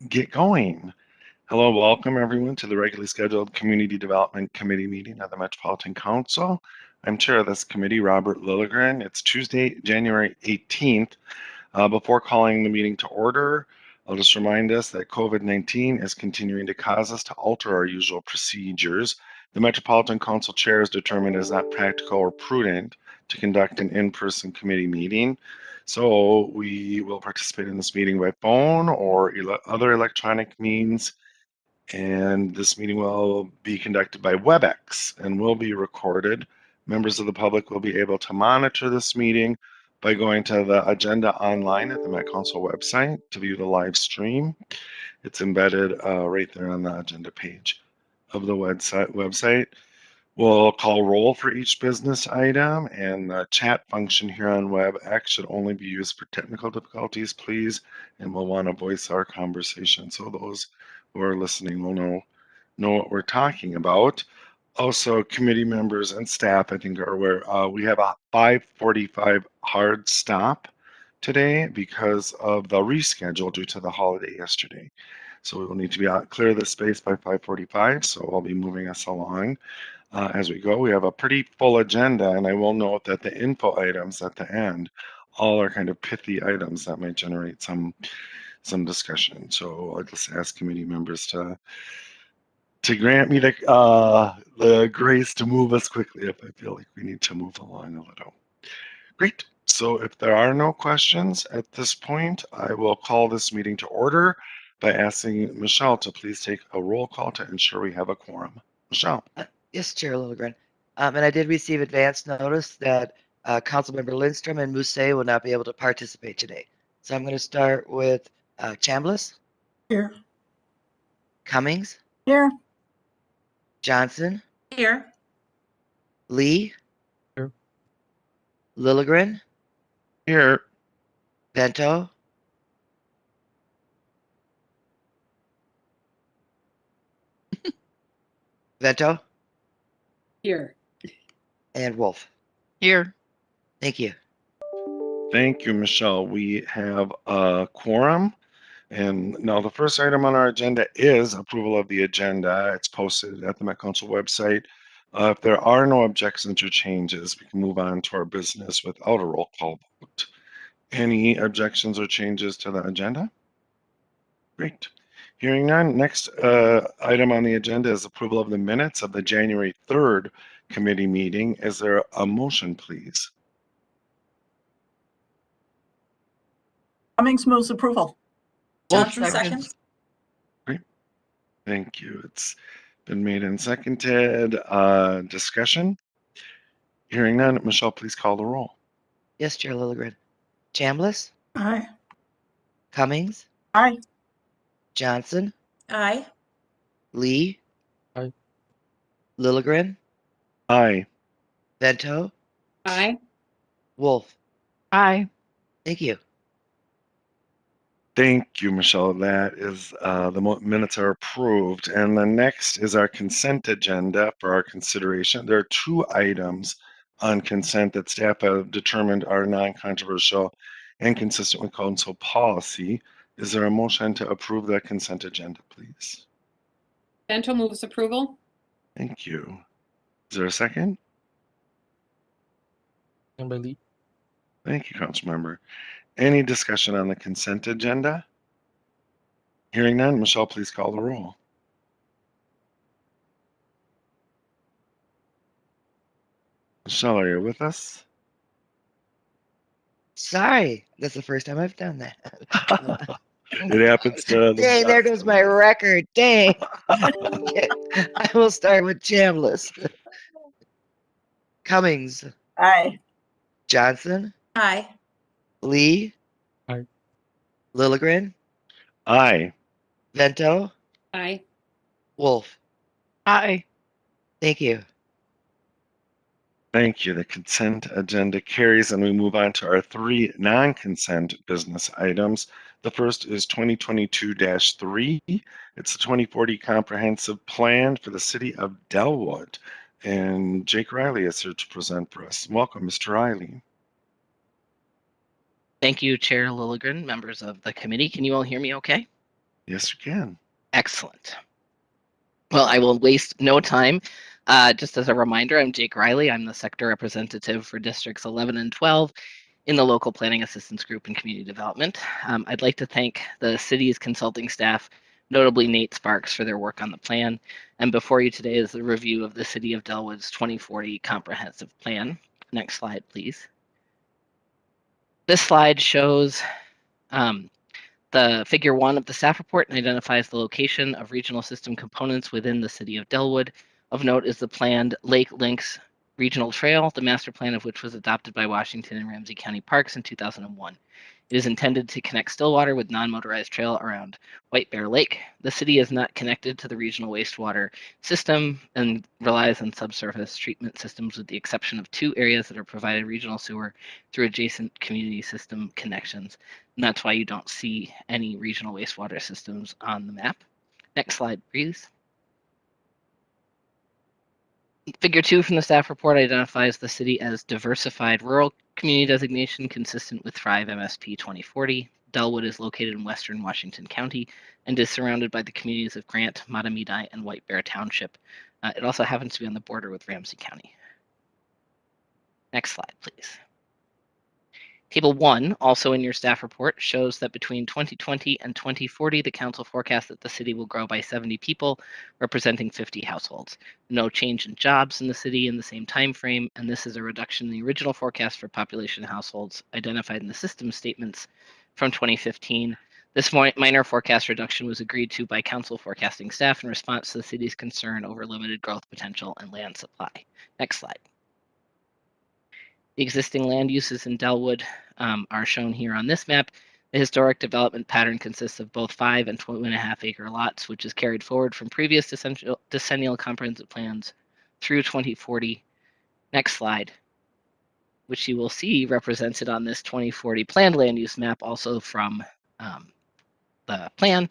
get going. Hello, welcome everyone to the regularly scheduled Community Development Committee meeting of the Metropolitan Council. I'm chair of this committee, Robert Lilligren. It's Tuesday, January 18th. Before calling the meeting to order, I'll just remind us that COVID-19 is continuing to cause us to alter our usual procedures. The Metropolitan Council chair has determined it is not practical or prudent to conduct an in-person committee meeting. So we will participate in this meeting by phone or other electronic means. And this meeting will be conducted by WebEx and will be recorded. Members of the public will be able to monitor this meeting by going to the agenda online at the Met Council website to view the live stream. It's embedded right there on the agenda page of the website. We'll call roll for each business item, and the chat function here on WebEx should only be used for technical difficulties, please, and we'll want to voice our conversation so those who are listening will know what we're talking about. Also, committee members and staff, I think, are aware we have a 5:45 hard stop today because of the reschedule due to the holiday yesterday. So we will need to be out, clear the space by 5:45, so I'll be moving us along. As we go, we have a pretty full agenda, and I will note that the info items at the end all are kind of pithy items that might generate some discussion. So I'll just ask committee members to grant me the grace to move us quickly if I feel like we need to move along a little. Great. So if there are no questions at this point, I will call this meeting to order by asking Michelle to please take a roll call to ensure we have a quorum. Michelle. Yes, Chair Lilligren. And I did receive advance notice that Councilmember Lindstrom and Musset will not be able to participate today. So I'm going to start with Chambliss. Here. Cummings. Here. Johnson. Here. Lee. Here. Lilligren. Here. Bento. Vento. Here. And Wolf. Here. Thank you. Thank you, Michelle. We have a quorum. And now the first item on our agenda is approval of the agenda. It's posted at the Met Council website. If there are no objections or changes, we can move on to our business without a roll call vote. Any objections or changes to the agenda? Great. Hearing none, next item on the agenda is approval of the minutes of the January 3rd committee meeting. Is there a motion, please? Cummings moves approval. Johnson seconds. Great. Thank you. It's been made and seconded. Discussion? Hearing none, Michelle, please call the roll. Yes, Chair Lilligren. Chambliss. Aye. Cummings. Aye. Johnson. Aye. Lee. Aye. Lilligren. Aye. Vento. Aye. Wolf. Aye. Thank you. Thank you, Michelle. That is the minutes are approved. And the next is our consent agenda for our consideration. There are two items on consent that staff have determined are non-controversial and consistent with council policy. Is there a motion to approve the consent agenda, please? Bento moves approval. Thank you. Is there a second? Lee. Thank you, council member. Any discussion on the consent agenda? Hearing none, Michelle, please call the roll. Michelle, are you with us? Sorry, that's the first time I've done that. It happens to Dang, there goes my record. Dang. I will start with Chambliss. Cummings. Aye. Johnson. Aye. Lee. Aye. Lilligren. Aye. Vento. Aye. Wolf. Aye. Thank you. Thank you. The consent agenda carries, and we move on to our three non-consent business items. The first is 2022-3. It's the 2040 Comprehensive Plan for the City of Dellwood. And Jake Reilly is here to present for us. Welcome, Mr. Reilly. Thank you, Chair Lilligren, members of the committee. Can you all hear me okay? Yes, you can. Excellent. Well, I will waste no time. Just as a reminder, I'm Jake Reilly. I'm the sector representative for Districts 11 and 12 in the local planning assistance group and community development. I'd like to thank the city's consulting staff, notably Nate Sparks, for their work on the plan. And before you today is the review of the City of Dellwood's 2040 comprehensive plan. Next slide, please. This slide shows the figure 1 of the staff report and identifies the location of regional system components within the City of Dellwood. Of note is the planned Lake Links Regional Trail, the master plan of which was adopted by Washington and Ramsey County Parks in 2001. It is intended to connect Stillwater with non-motorized trail around White Bear Lake. The city is not connected to the regional wastewater system and relies on subsurface treatment systems with the exception of 2 areas that are provided regional sewer through adjacent community system connections. And that's why you don't see any regional wastewater systems on the map. Next slide, please. Figure 2 from the staff report identifies the city as diversified rural community designation consistent with Thrive MSP 2040. Dellwood is located in western Washington County and is surrounded by the communities of Grant, Matamidi, and White Bear Township. It also happens to be on the border with Ramsey County. Next slide, please. Table 1, also in your staff report, shows that between 2020 and 2040, the council forecasts that the city will grow by 70 people, representing 50 households. No change in jobs in the city in the same time frame, and this is a reduction in the original forecast for population households identified in the system statements from 2015. This minor forecast reduction was agreed to by council forecasting staff in response to the city's concern over limited growth potential and land supply. Next slide. The existing land uses in Dellwood are shown here on this map. The historic development pattern consists of both 5 and 2.5 acre lots, which is carried forward from previous decennial comprehensive plans through 2040. Next slide, which you will see represented on this 2040 planned land use map, also from the plan.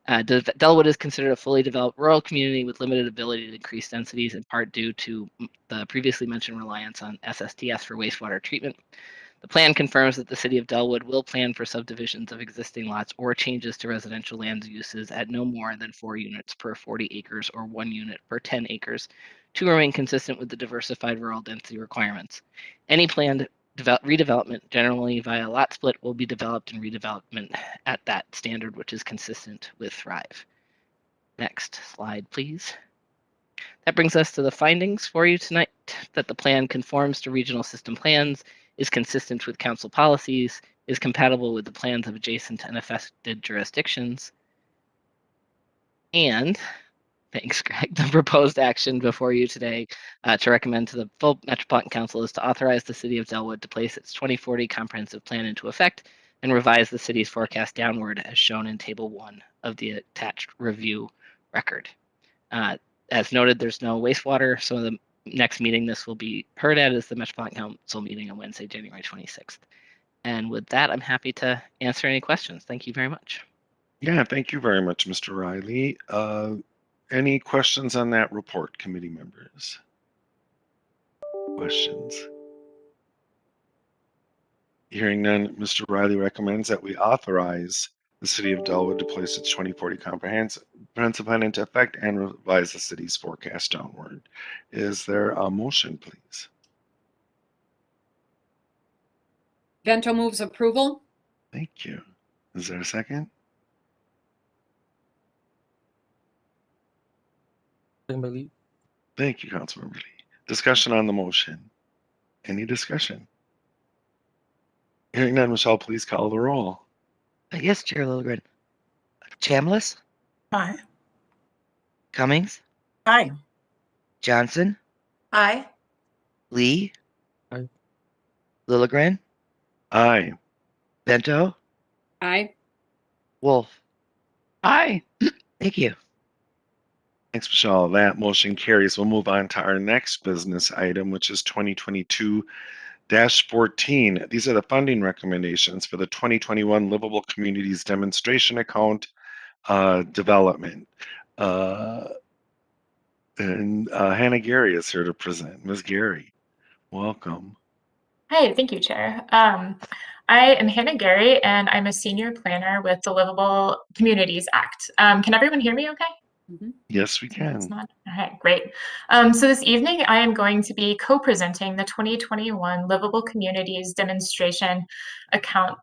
Dellwood is considered a fully developed rural community with limited ability to increase densities, in part due to the previously mentioned reliance on SSTS for wastewater treatment. The plan confirms that the city of Dellwood will plan for subdivisions of existing lots or changes to residential land uses at no more than 4 units per 40 acres or 1 unit per 10 acres to remain consistent with the diversified rural density requirements. Any planned redevelopment, generally via lot split, will be developed in redevelopment at that standard, which is consistent with Thrive. Next slide, please. That brings us to the findings for you tonight, that the plan conforms to regional system plans, is consistent with council policies, is compatible with the plans of adjacent and affected jurisdictions, and thanks, Greg. The proposed action before you today to recommend to the full Metropolitan Council is to authorize the City of Dellwood to place its 2040 comprehensive plan into effect and revise the city's forecast downward as shown in Table 1 of the attached review record. As noted, there's no wastewater, so the next meeting this will be heard at is the Metropolitan Council meeting on Wednesday, January 26th. And with that, I'm happy to answer any questions. Thank you very much. Yeah, thank you very much, Mr. Reilly. Any questions on that report, committee members? Questions? Hearing none, Mr. Reilly recommends that we authorize the City of Dellwood to place its 2040 comprehensive plan into effect and revise the city's forecast downward. Is there a motion, please? Vento moves approval. Thank you. Is there a second? Thank you, Councilmember Lee. Discussion on the motion. Any discussion? Hearing none, Michelle, please call the roll. Yes, Chair Lilligren. Chambliss, Aye. Cummings, Aye. Johnson, Aye. Lee. Aye. Lilligren, Aye. Bento, Aye. Wolf. Aye. Thank you. Thanks, Michelle. That motion carries. We'll move on to our next business item, which is 2022-14. These are the funding recommendations for the 2021 Livable Communities Demonstration Account development. And Hannah Gary is here to present. Ms. Gary, welcome. Hi, thank you, Chair. I am Hannah Gary, and I'm a senior planner with the Livable Communities Act. Can everyone hear me okay? Yes, we It's can. not. All right, great. So this evening, I am going to be co-presenting the 2021 Livable Communities Demonstration Account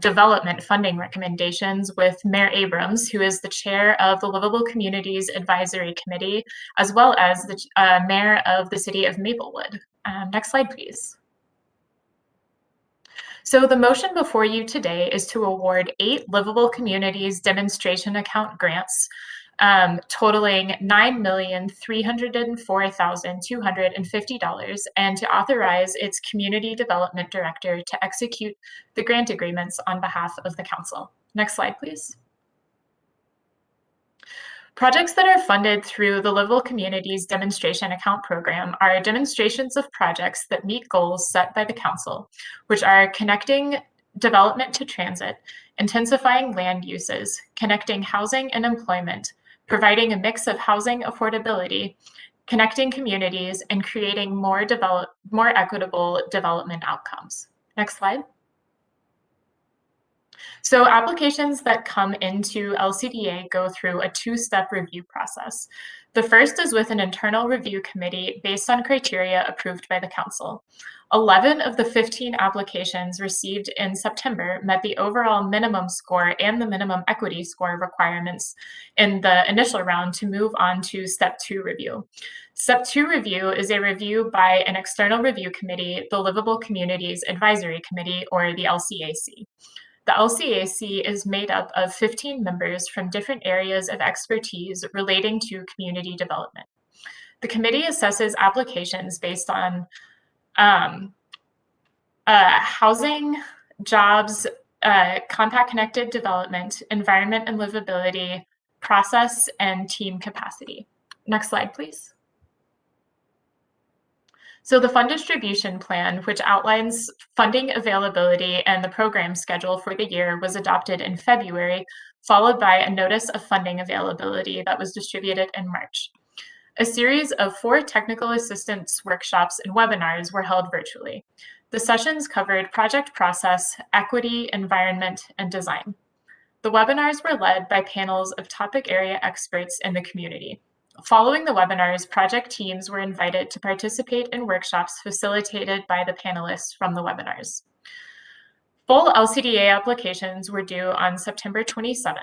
Development Funding Recommendations with Mayor Abrams, who is the chair of the Livable Communities Advisory Committee, as well as the mayor of the city of Maplewood. Next slide, please. So the motion before you today is to award 8 Livable Communities Demonstration Account grants totaling $9,304,250 and to authorize its Community Development Director to execute the grant agreements on behalf of the Council. Next slide, please. Projects that are funded through the Livable Communities Demonstration Account Program are demonstrations of projects that meet goals set by the Council, which are connecting development to transit, intensifying land uses, connecting housing and employment, providing a mix of housing affordability, connecting communities, and creating more equitable development outcomes. Next slide. So applications that come into LCDA go through a 2-step review process. The first is with an internal review committee based on criteria approved by the Council. 11 of the 15 applications received in September met the overall minimum score and the minimum equity score requirements in the initial round to move on to Step 2 review. Step 2 review is a review by an external review committee, the Livable Communities Advisory Committee, or the LCAC. The LCAC is made up of 15 members from different areas of expertise relating to community development. The committee assesses applications based on housing, jobs, compact-connected development, environment and livability, process, and team capacity. Next slide, please. So the fund distribution plan, which outlines funding availability and the program schedule for the year, was adopted in February, followed by a notice of funding availability that was distributed in March. A series of 4 technical assistance workshops and webinars were held virtually. The sessions covered project process, equity, environment, and design. The webinars were led by panels of topic area experts in the community. Following the webinars, project teams were invited to participate in workshops facilitated by the panelists from the webinars. Full LCDA applications were due on September 27th.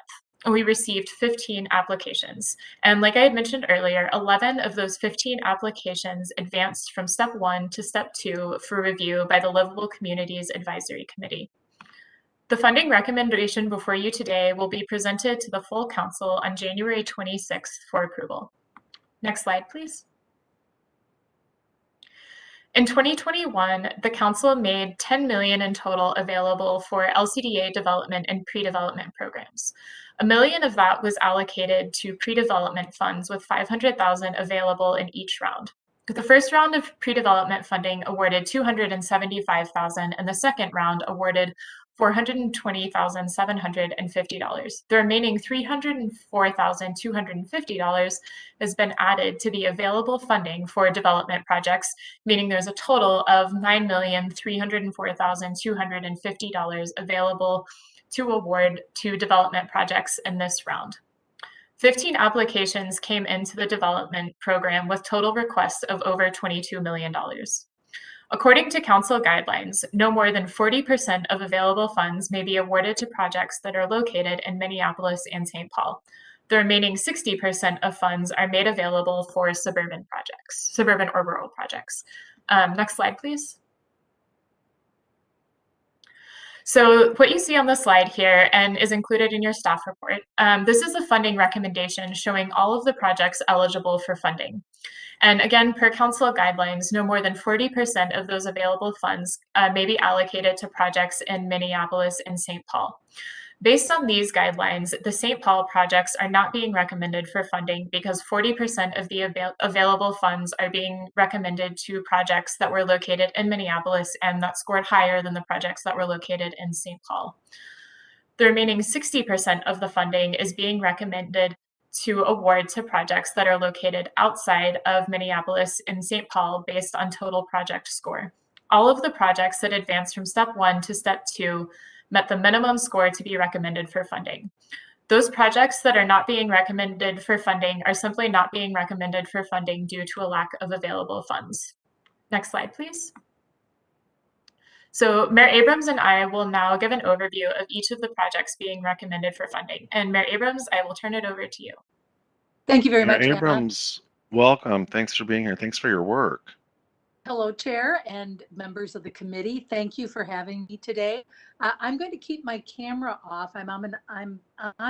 We received 15 applications. And like I had mentioned earlier, 11 of those 15 applications advanced from Step 1 to Step 2 for review by the Livable Communities Advisory Committee. The funding recommendation before you today will be presented to the full Council on January 26th for approval. Next slide, please. In 2021, the Council made $10 million in total available for LCDA development and pre-development programs. $1 million of that was allocated to pre-development funds, with $500,000 available in each round. The first round of pre-development funding awarded $275,000, and the second round awarded $420,750. The remaining $304,250 has been added to the available funding for development projects, meaning there's a total of $9,304,250 available to award to development projects in this round. 15 applications came into the development program with total requests of over $22 million. According to Council guidelines, no more than 40% of available funds may be awarded to projects that are located in Minneapolis and St. Paul. The remaining 60% of funds are made available for suburban or rural projects. Next slide, please. So what you see on the slide here and is included in your staff report, this is a funding recommendation showing all of the projects eligible for funding. And again, per Council guidelines, no more than 40% of those available funds may be allocated to projects in Minneapolis and St. Paul. Based on these guidelines, the St. Paul projects are not being recommended for funding because 40% of the available funds are being recommended to projects that were located in Minneapolis and that scored higher than the projects that were located in St. Paul. The remaining 60% of the funding is being recommended to award to projects that are located outside of Minneapolis and St. Paul based on total project score. all of the projects that advanced from step 1 to step 2 met the minimum score to be recommended for funding. Those projects that are not being recommended for funding are simply not being recommended for funding due to a lack of available funds. Next slide, please. So Mayor Abrams and I will now give an overview of each of the projects being recommended for funding. And Mayor Abrams, I will turn it over to you. Thank you very Mayor much, Hannah. Abrams, welcome. Thanks for being here. Thanks for your work. Hello, Chair and members of the committee. Thank you for having me today. I'm going to keep my camera off. I'm on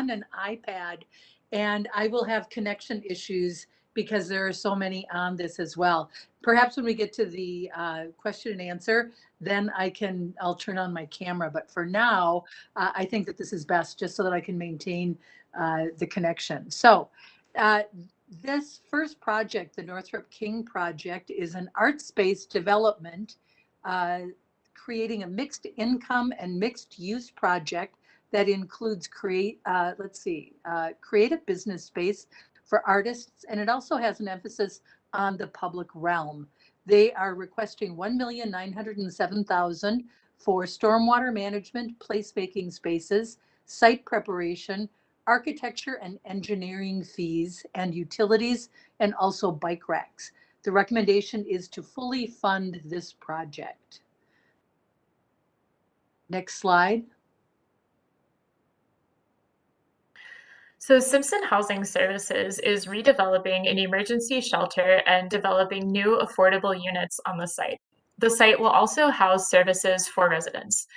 an iPad, and I will have connection issues because there are so many on this as well. Perhaps when we get to the question and answer, then I'll turn on my camera. But for now, I think that this is best just so that I can maintain the connection. So. This first project, the Northrop King project, is an art space development, creating a mixed income and mixed use project that includes creative business space for artists, and it also has an emphasis on the public realm. They are requesting $1,907,000 for stormwater management, placemaking spaces, site preparation, architecture and engineering fees, and utilities, and also bike racks. The recommendation is to fully fund this project. Next slide. So Simpson Housing Services is redeveloping an emergency shelter and developing new affordable units on the site. The site will also house services for residents.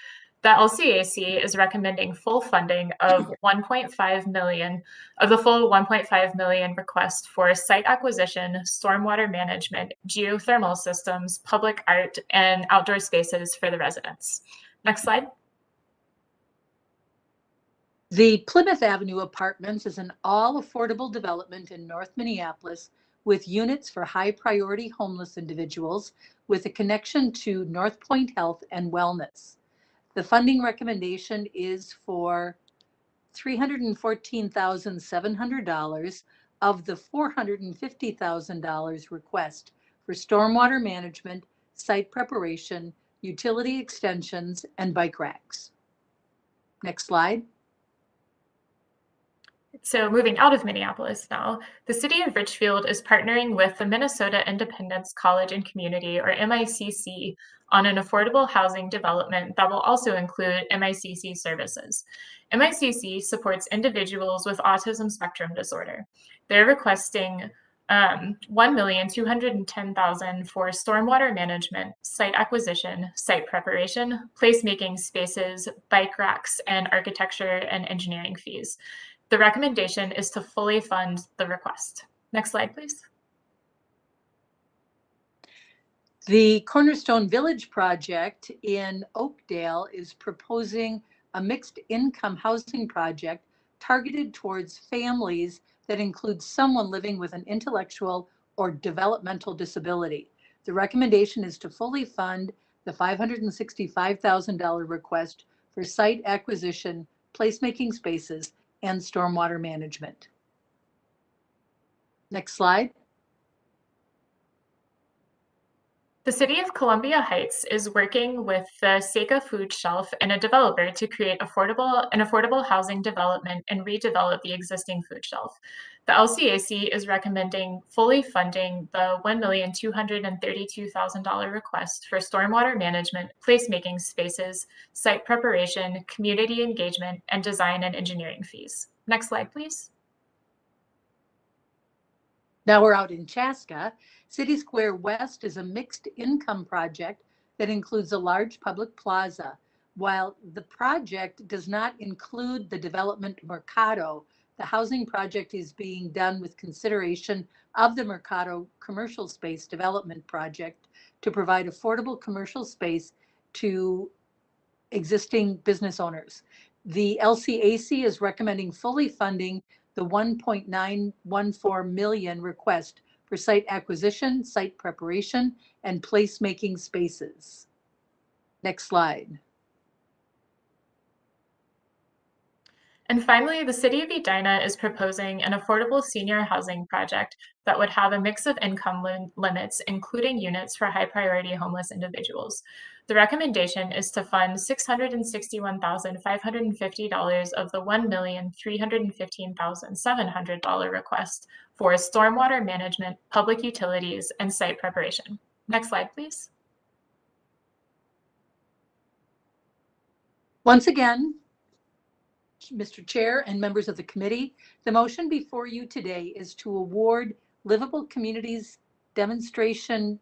The LCAC is recommending full funding of $1.5 million of the full $1.5 million request for site acquisition, stormwater management, geothermal systems, public art, and outdoor spaces for the residents. Next slide. The Plymouth Avenue Apartments is an all-affordable development in North Minneapolis with units for high-priority homeless individuals with a connection to North Point Health and Wellness. The funding recommendation is for $314,700 of the $450,000 request for stormwater management, site preparation, utility extensions, and bike racks. Next slide. So moving out of Minneapolis now, the City of Richfield is partnering with the Minnesota Independence College and Community, or MICC, on an affordable housing development that will also include MICC services. MICC supports individuals with autism spectrum disorder. They're requesting $1,210,000 for stormwater management, site acquisition, site preparation, placemaking spaces, bike racks, and architecture and engineering fees. The recommendation is to fully fund the request. Next slide, please. The Cornerstone Village project in Oakdale is proposing a mixed income housing project targeted towards families that include someone living with an intellectual or developmental disability. The recommendation is to fully fund the $565,000 request for site acquisition, placemaking spaces, and stormwater management. Next slide. The City of Columbia Heights is working with the Seika Food Shelf and a developer to create an affordable housing development and redevelop the existing food shelf. The LCAC is recommending fully funding the $1,232,000 request for stormwater management, placemaking spaces, site preparation, community engagement, and design and engineering fees. Next slide, please. Now we're out in Chaska. City Square West is a mixed income project that includes a large public plaza. While the project does not include the development Mercado, the housing project is being done with consideration of the Mercado commercial space development project to provide affordable commercial space to existing business owners. The LCAC is recommending fully funding the $1.914 million request for site acquisition, site preparation, and placemaking spaces. Next slide. And finally, the City of Edina is proposing an affordable senior housing project that would have a mix of income limits, including units for high priority homeless individuals. The recommendation is to fund $661,550 of the $1,315,700 request for stormwater management, public utilities, and site preparation. Next slide, please. Once again, Mr. Chair and members of the committee, the motion before you today is to award Livable Communities Demonstration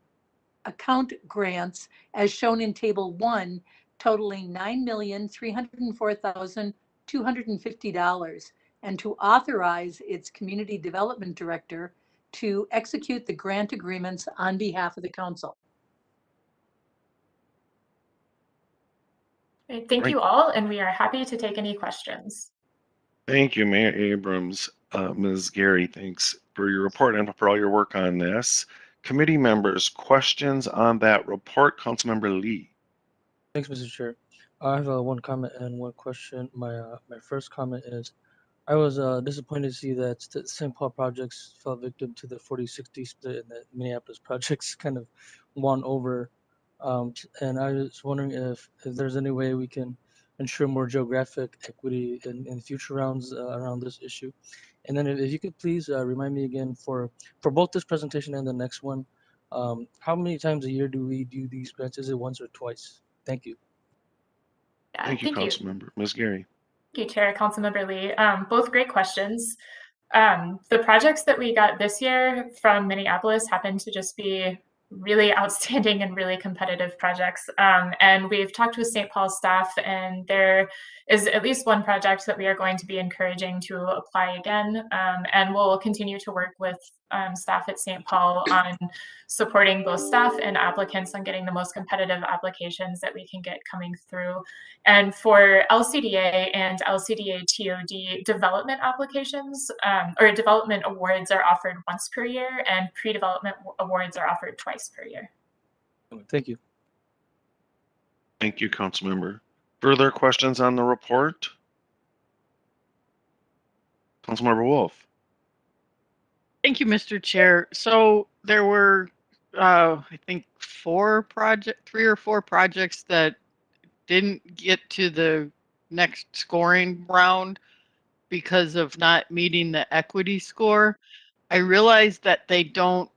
Account grants as shown in Table 1, totaling $9,304,250, and to authorize its Community Development Director to execute the grant agreements on behalf of the council. Thank you all, and we are happy to take any questions. Thank you, Mayor Abrams. Ms. Gary, thanks for your report and for all your work on this. Committee members, questions on that report? Councilmember Lee. Thanks, Mr. Chair. I have one comment and one question. My first comment is, I was disappointed to see that St. Paul projects fell victim to the 40-60 split and that Minneapolis projects kind of won over. And I was wondering if there's any way we can ensure more geographic equity in future rounds around this issue. And then if you could please remind me again for both this presentation and the next one, how many times a year do we do these grants? Is it once or twice? Thank you. Yeah, Thank you, Councilmember. Ms. Gary. Thank you, Chair, Councilmember Lee. Both great questions. The projects that we got this year from Minneapolis happen to just be really outstanding and really competitive projects. And we've talked with St. Paul staff, and there is at least one project that we are going to be encouraging to apply again. And we'll continue to work with staff at St. Paul on supporting both staff and applicants on getting the most competitive applications that we can get coming through. And for LCDA and LCDA-TOD development applications or development awards are offered once per year, and pre-development awards are offered twice per year. Thank you. Thank you, Councilmember. Further questions on the report? Councilmember Wolf. Thank you, Mr. Chair. So there were, I think, 3 or 4 projects that didn't get to the next scoring round because of not meeting the equity score. I realize that they don't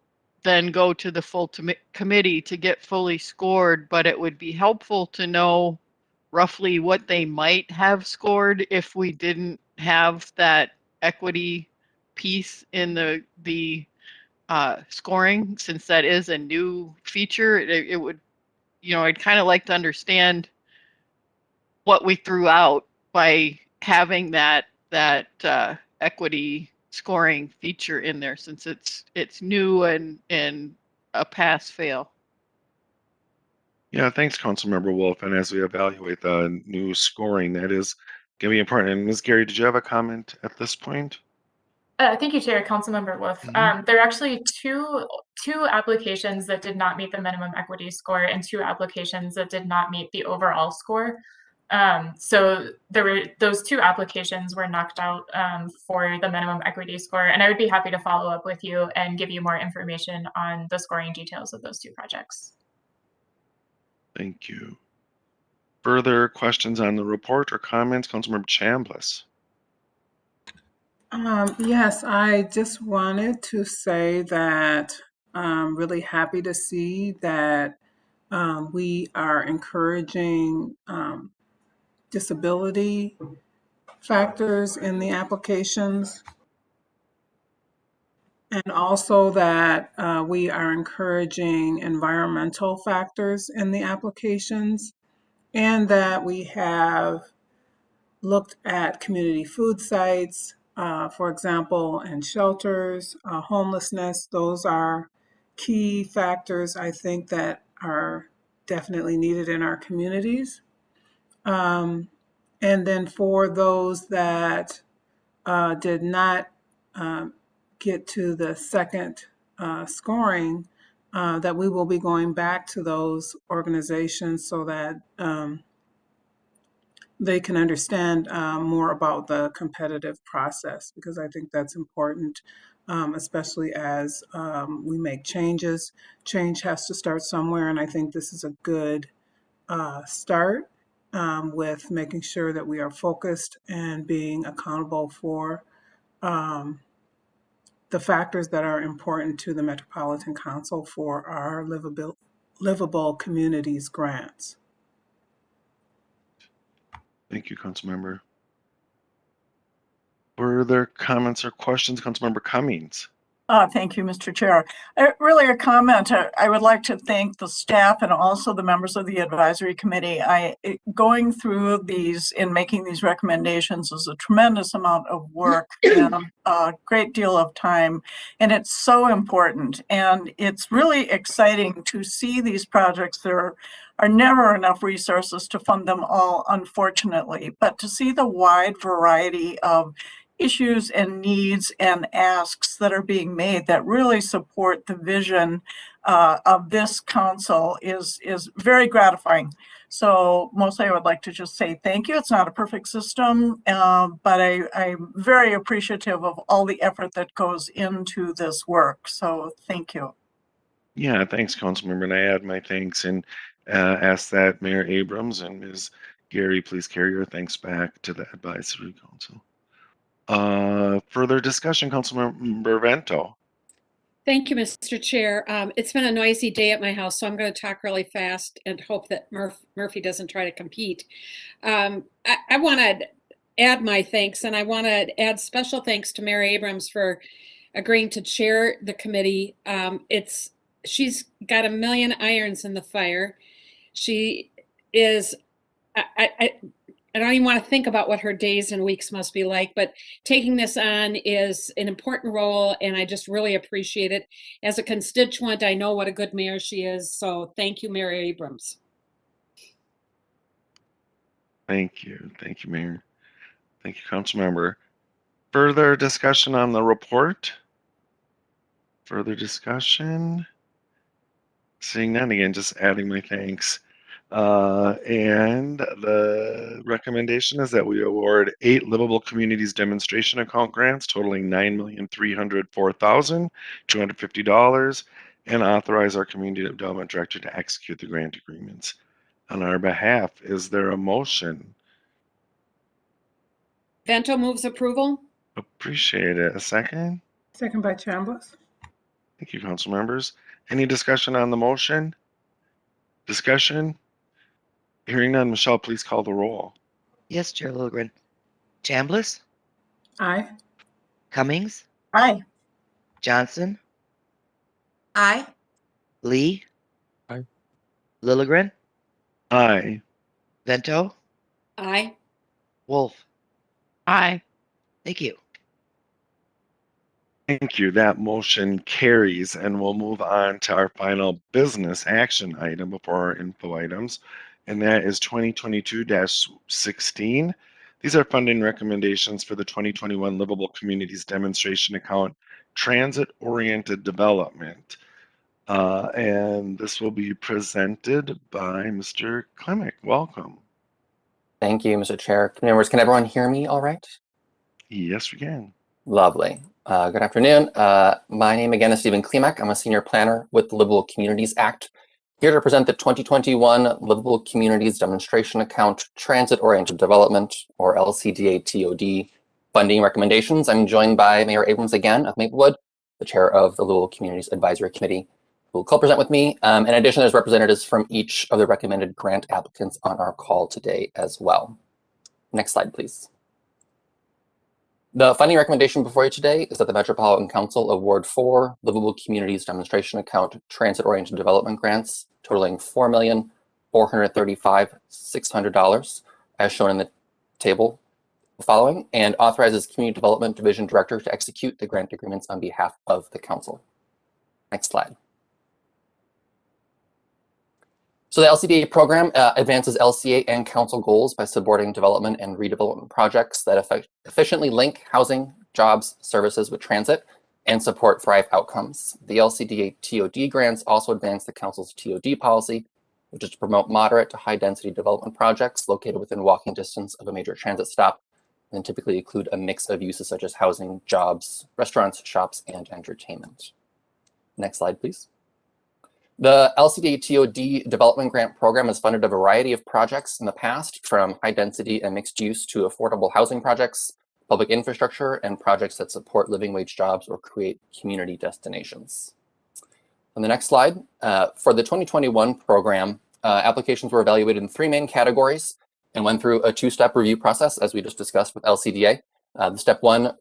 then go to the full committee to get fully scored, but it would be helpful to know roughly what they might have scored if we didn't have that equity piece in the scoring, since that is a new feature. It would, I'd kind of like to understand what we threw out by having that equity scoring feature in there, since it's new and a pass fail. Yeah, thanks, Councilmember Wolf. And as we evaluate the new scoring, that is going to be important. And Ms. Gary, did you have a comment at this point? Thank you, Chair. Councilmember Wolf. There are actually two applications that did not meet the minimum equity score and 2 applications that did not meet the overall score. So those 2 applications were knocked out for the minimum equity score, and I would be happy to follow up with you and give you more information on the scoring details of those 2 projects. Thank you. Further questions on the report or comments? Councilmember Chambliss. Yes, I just wanted to say that I'm really happy to see that we are encouraging disability factors in the applications, and also that we are encouraging environmental factors in the applications, and that we have looked at community food sites, for example, and shelters, homelessness. Those are key factors, I think, that are definitely needed in our communities. And then for those that did not get to the second scoring, that we will be going back to those organizations so that they can understand more about the competitive process, because I think that's important, especially as we make changes. Change has to start somewhere, and I think this is a good start with making sure that we are focused and being accountable for the factors that are important to the Metropolitan Council for our Livable Communities grants. Thank you, Councilmember. Further comments or questions, Councilmember Cummings? Thank you, Mr. Chair. Really a comment. I would like to thank the staff and also the members of the advisory committee. Going through these and making these recommendations is a tremendous amount of work and a great deal of time, and it's so important. And it's really exciting to see these projects. There are never enough resources to fund them all, unfortunately, but to see the wide variety of issues and needs and asks that are being made that really support the vision of this council is very gratifying. So mostly I would like to just say thank you. It's not a perfect system, but I'm very appreciative of all the effort that goes into this work. So thank you. Yeah, thanks, Councilmember, and I add my thanks and ask that Mayor Abrams and Ms. Gary please carry your thanks back to the Advisory Council. Further discussion, Councilmember Vento. Thank you, Mr. Chair. It's been a noisy day at my house, so I'm going to talk really fast and hope that Murphy doesn't try to compete. I want to add my thanks, and I want to add special thanks to Mayor Abrams for agreeing to chair the committee. She's got a million irons in the fire. She is, I don't even want to think about what her days and weeks must be like, but taking this on is an important role, and I just really appreciate it. As a constituent, I know what a good mayor she is, so thank you, Mayor Abrams. Thank you, Mayor. Thank you, Councilmember. Further discussion on the report? Further discussion? Seeing none, again, just adding my thanks. And the recommendation is that we award 8 Livable Communities Demonstration Account grants totaling $9,304,250 and authorize our Community Development Director to execute the grant agreements on our behalf. Is there a motion? Vento moves approval. Appreciate it. A second? Second by Chambliss. Thank you, council members. Any discussion on the motion? Discussion? Hearing none, Michelle, please call the roll. Yes, Chair Lilligren. Chambliss, Aye. Cummings, Aye. Johnson, Aye. Lee, Aye. Lilligren, Aye. Vento, Aye. Wolf. Aye. Thank you. Thank you. That motion carries, and we'll move on to our final business action item before our info items, and that is 2022-16. These are funding recommendations for the 2021 Livable Communities Demonstration Account Transit-Oriented Development. And this will be presented by Mr. Klimek. Welcome. Thank you, Mr. Chair. Members, can everyone hear me all right? Yes, we can. Lovely. Good afternoon. My name again is Stephen Klimek. I'm a senior planner with the Livable Communities Act, here to present the 2021 Livable Communities Demonstration Account Transit-Oriented Development, or LCDA-TOD, funding recommendations. I'm joined by Mayor Abrams again of Maplewood, the chair of the Livable Communities Advisory Committee, who will co-present with me. In addition, there's representatives from each of the recommended grant applicants on our call today as well. Next slide, please. The funding recommendation before you today is that the Metropolitan Council award 4 Livable Communities Demonstration Account Transit-Oriented Development grants totaling $4,435,600, as shown in the table following, and authorizes Community Development Division Director to execute the grant agreements on behalf of the Council. Next slide. So the LCDA program advances LCA and council goals by supporting development and redevelopment projects that efficiently link housing, jobs, services with transit and support Thrive outcomes. The LCDA-TOD grants also advance the council's TOD policy which is to promote moderate to high density development projects located within walking distance of a major transit stop, and typically include a mix of uses such as housing, jobs, restaurants, shops, and entertainment. Next slide, please. The LCDA-TOD Development Grant Program has funded a variety of projects in the past, from high density and mixed use to affordable housing projects, public infrastructure, and projects that support living wage jobs or create community destinations. On the next slide, for the 2021 program, applications were evaluated in 3 main categories and went through a 2-step review process, as we just discussed with LCDA. The step 1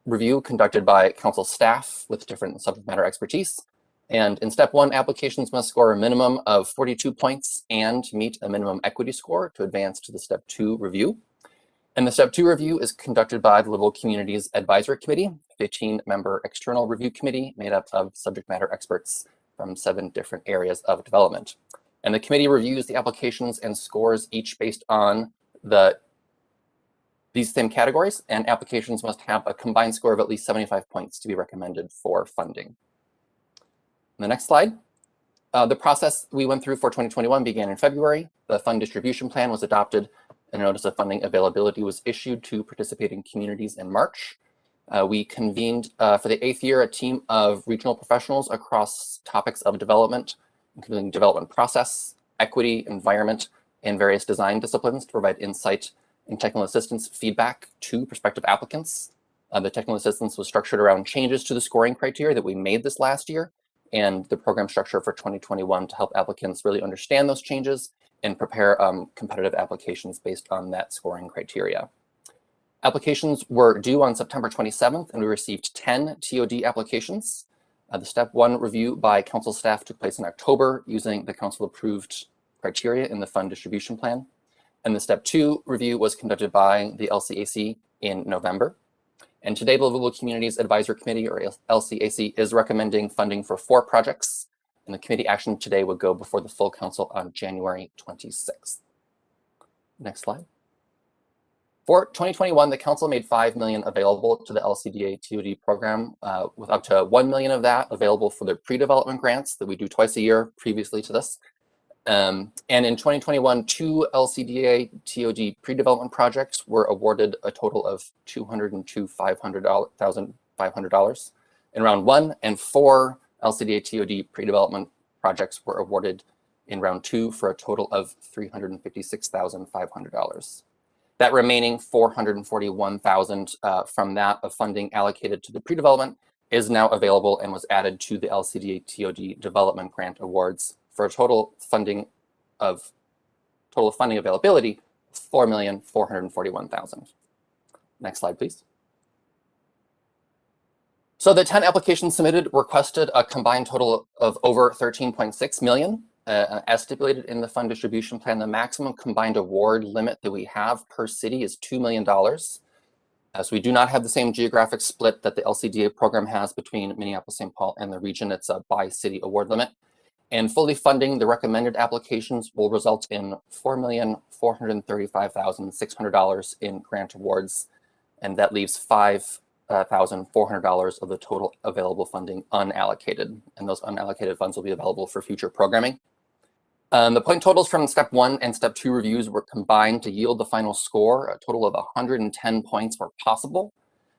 review conducted by council staff with different subject matter expertise. And in step 1, applications must score a minimum of 42 points and meet a minimum equity score to advance to the step 2 review. And the step 2 review is conducted by the Livable Communities Advisory Committee, a 15-member external review committee made up of subject matter experts from 7 different areas of development. And the committee reviews the applications and scores each based on these same categories, and applications must have a combined score of at least 75 points to be recommended for funding. On the next slide, the process we went through for 2021 began in February. The fund distribution plan was adopted, and a notice of funding availability was issued to participating communities in March. We convened for the 8th year a team of regional professionals across topics of development, including development process, equity, environment, and various design disciplines to provide insight and technical assistance feedback to prospective applicants. The technical assistance was structured around changes to the scoring criteria that we made this last year, and the program structure for 2021 to help applicants really understand those changes and prepare competitive applications based on that scoring criteria. Applications were due on September 27th, and we received 10 TOD applications. The step 1 review by council staff took place in October using the council approved criteria in the fund distribution plan. And the step 2 review was conducted by the LCAC in November. And today, the Livable Communities Advisory Committee, or LCAC, is recommending funding for 4 projects. And the committee action today would go before the full council on January 26th. Next slide. For 2021, the council made $5 million available to the LCDA-TOD program, with up to $1 million of that available for the pre-development grants that we do twice a year previously to this. And in 2021, 2 LCDA-TOD pre-development projects were awarded a total of $202,500 in round 1, and 4 LCDA-TOD pre-development projects were awarded in round 2 for a total of $356,500. That remaining $441,000 from that of funding allocated to the pre-development is now available and was added to the LCDA-TOD development grant awards for a total funding availability of $4,441,000. Next slide, please. So the 10 applications submitted requested a combined total of over $13.6 million. As stipulated in the fund distribution plan, the maximum combined award limit that we have per city is $2 million. As we do not have the same geographic split that the LCDA program has between Minneapolis, St. Paul, and the region. It's a by city award limit. And fully funding the recommended applications will result in $4,435,600 in grant awards, and that leaves $5,400 of the total available funding unallocated, and those unallocated funds will be available for future programming. The point totals from step 1 and step 2 reviews were combined to yield the final score. A total of 110 points were possible.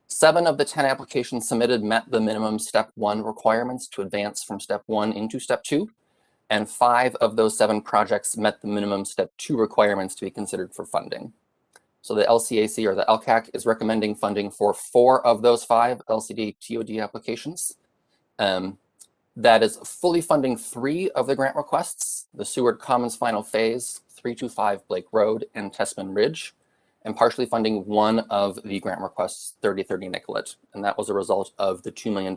7 of the 10 applications submitted met the minimum step 1 requirements to advance from step 1 into step 2. And 5 of those 7 projects met the minimum step 2 requirements to be considered for funding. So the LCAC, or the LCAC, is recommending funding for 4 of those 5 LCDA-TOD applications. That is fully funding 3 of the grant requests: the Seward Commons final phase, 325 Blake Road, and Testman Ridge, and partially funding 1 of the grant requests, 3030 Nicolet. And that was a result of the $2 million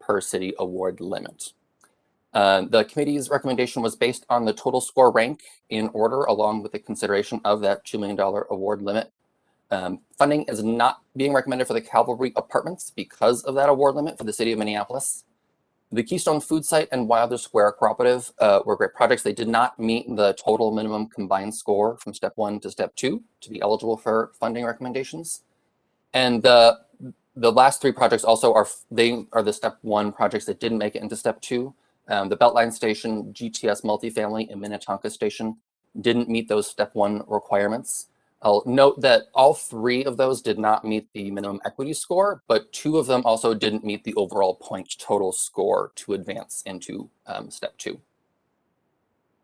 per city award limit. The committee's recommendation was based on the total score rank in order, along with the consideration of that $2 million award limit. Funding is not being recommended for the Cavalry Apartments because of that award limit for the city of Minneapolis. The Keystone Food Site and Wilder Square Cooperative were great projects. They did not meet the total minimum combined score from step 1 to step 2 to be eligible for funding recommendations. And the last 3 projects also are the step 1 projects that didn't make it into step 2. The Beltline Station, GTS Multifamily, and Minnetonka Station didn't meet those step 1 requirements. I'll note that all 3 of those did not meet the minimum equity score, but 2 of them also didn't meet the overall point total score to advance into step 2.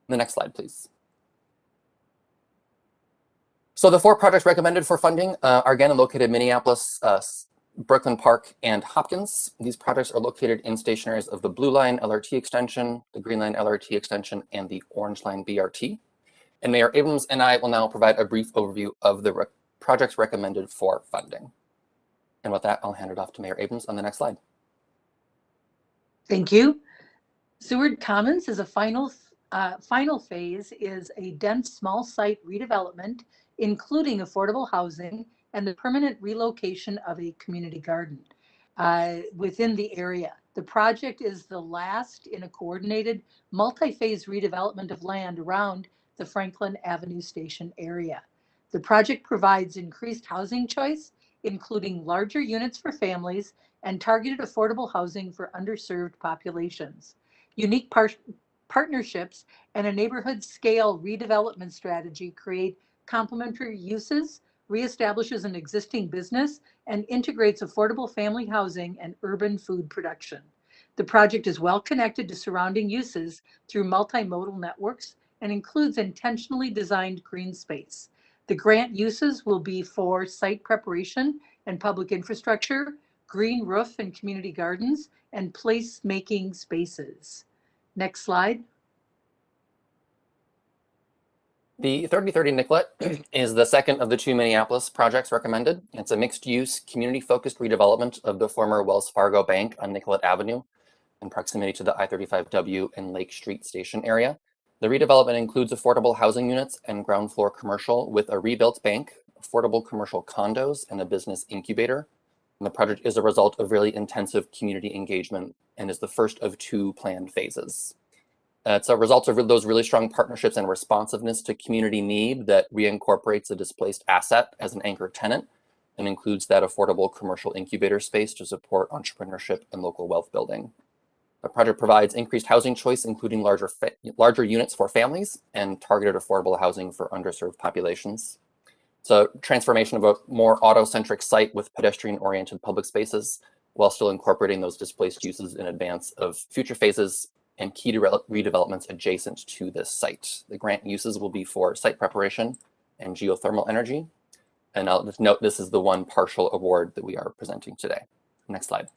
The next slide, please. So the 4 projects recommended for funding are again located in Minneapolis, Brooklyn Park, and Hopkins. These projects are located in station areas of the Blue Line LRT extension, the Green Line LRT extension, and the Orange Line BRT. And Mayor Abrams and I will now provide a brief overview of the projects recommended for funding. And with that, I'll hand it off to Mayor Abrams on the next slide. Thank you. Seward Commons is a final phase is a dense small site redevelopment, including affordable housing and the permanent relocation of a community garden within the area. The project is the last in a coordinated multi-phase redevelopment of land around the Franklin Avenue Station area. The project provides increased housing choice, including larger units for families and targeted affordable housing for underserved populations. Unique partnerships and a neighborhood scale redevelopment strategy create complementary uses, reestablishes an existing business, and integrates affordable family housing and urban food production. The project is well connected to surrounding uses through multimodal networks and includes intentionally designed green space. The grant uses will be for site preparation and public infrastructure, green roof and community gardens, and place-making spaces. Next slide. The 3030 Nicolet is the second of the 2 Minneapolis projects recommended. It's a mixed-use, community-focused redevelopment of the former Wells Fargo Bank on Nicolet Avenue in proximity to the I-35W and Lake Street Station area. The redevelopment includes affordable housing units and ground floor commercial with a rebuilt bank, affordable commercial condos, and a business incubator. And the project is a result of really intensive community engagement and is the first of 2 planned phases. It's a result of those really strong partnerships and responsiveness to community need that reincorporates a displaced asset as an anchor tenant and includes that affordable commercial incubator space to support entrepreneurship and local wealth building. The project provides increased housing choice, including larger units for families and targeted affordable housing for underserved populations. It's a transformation of a more auto-centric site with pedestrian-oriented public spaces while still incorporating those displaced uses in advance of future phases and key redevelopments adjacent to this site. The grant uses will be for site preparation and geothermal energy. And I'll just note this is the one partial award that we are presenting today. Next slide.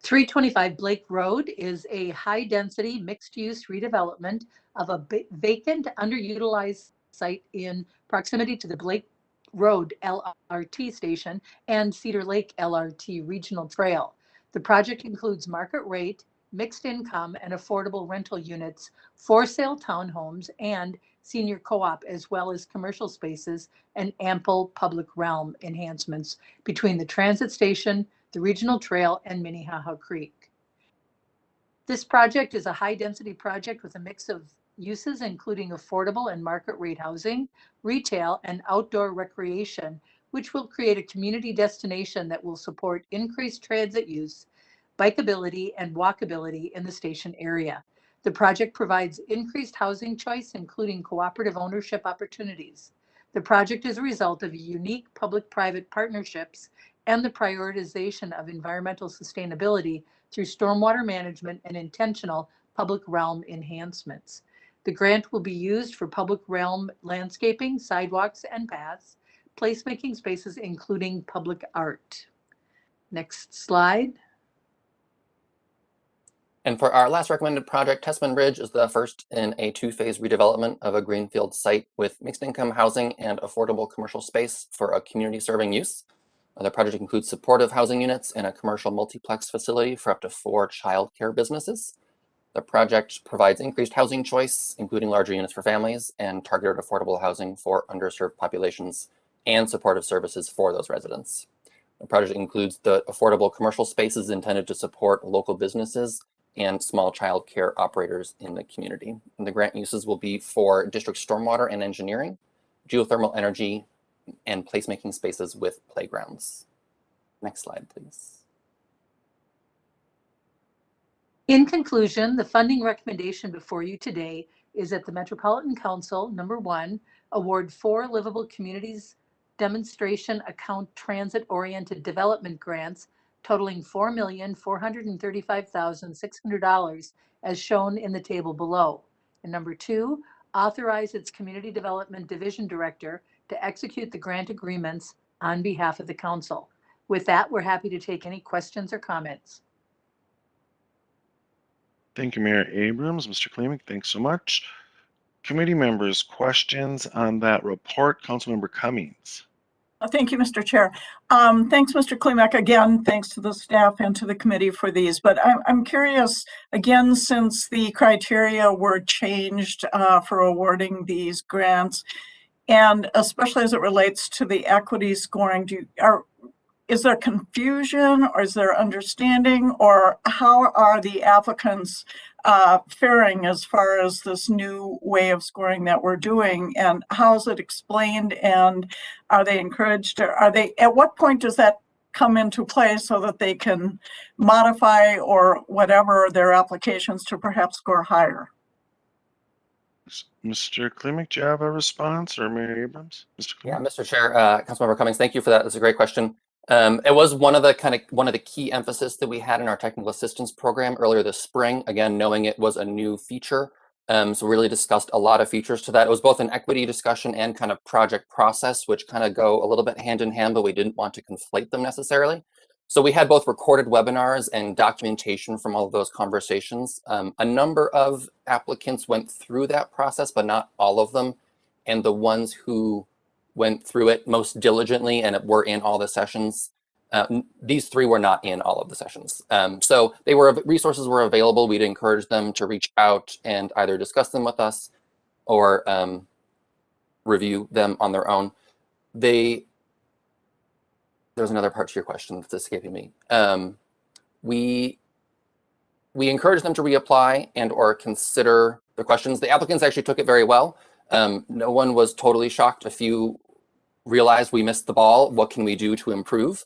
325 Blake Road is a high-density mixed-use redevelopment of a vacant, underutilized site in proximity to the Blake Road LRT station and Cedar Lake LRT Regional Trail. The project includes market rate, mixed income, and affordable rental units, for sale townhomes, and senior co-op, as well as commercial spaces and ample public realm enhancements between the transit station, the regional trail, and Minnehaha Creek. This project is a high-density project with a mix of uses, including affordable and market rate housing, retail, and outdoor recreation, which will create a community destination that will support increased transit use, bikeability, and walkability in the station area. The project provides increased housing choice, including cooperative ownership opportunities. The project is a result of unique public-private partnerships and the prioritization of environmental sustainability through stormwater management and intentional public realm enhancements. The grant will be used for public realm landscaping, sidewalks and paths, placemaking spaces, including public art. Next slide. And for our last recommended project, Testman Ridge is the first in a 2-phase redevelopment of a greenfield site with mixed income housing and affordable commercial space for a community serving use. The project includes supportive housing units and a commercial multiplex facility for up to 4 childcare businesses. The project provides increased housing choice, including larger units for families and targeted affordable housing for underserved populations and supportive services for those residents. The project includes the affordable commercial spaces intended to support local businesses and small child care operators in the community. And the grant uses will be for district stormwater and engineering, geothermal energy, and placemaking spaces with playgrounds. Next slide, please. In conclusion, the funding recommendation before you today is that the Metropolitan Council, number 1, award 4 Livable Communities Demonstration Account Transit-Oriented Development Grants totaling $4,435,600 as shown in the table below. And number 2, authorize its Community Development Division Director to execute the grant agreements on behalf of the Council. With that, we're happy to take any questions or comments. Thank you, Mayor Abrams. Mr. Klimek, thanks so much. Committee members, questions on that report? Councilmember Cummings. Thank you, Mr. Chair. Thanks, Mr. Klimek. Again, thanks to the staff and to the committee for these. But I'm curious, again, since the criteria were changed for awarding these grants, and especially as it relates to the equity scoring, is there confusion or is there understanding, or how are the applicants faring as far as this new way of scoring that we're doing, and how is it explained, and are they encouraged, or at what point does that come into play so that they can modify or whatever their applications to perhaps score higher? Mr. Klimek, do you have a response, or Mayor Abrams? Mr. Klimek? Yeah, Mr. Chair, Councilmember Cummings, thank you for that. That's a great question. It was one of the key emphasis that we had in our technical assistance program earlier this spring, again, knowing it was a new feature. So we really discussed a lot of features to that. It was both an equity discussion and kind of project process, which kind of go a little bit hand in hand, but we didn't want to conflate them necessarily. So we had both recorded webinars and documentation from all of those conversations. A number of applicants went through that process, but not all of them. And the ones who went through it most diligently and were in all the sessions, these 3 were not in all of the sessions. So resources were available. We'd encourage them to reach out and either discuss them with us or review them on their own. There's another part to your question that's escaping me. We encourage them to reapply and or consider the questions. The applicants actually took it very well. No one was totally shocked. A few realized we missed the ball. What can we do to improve?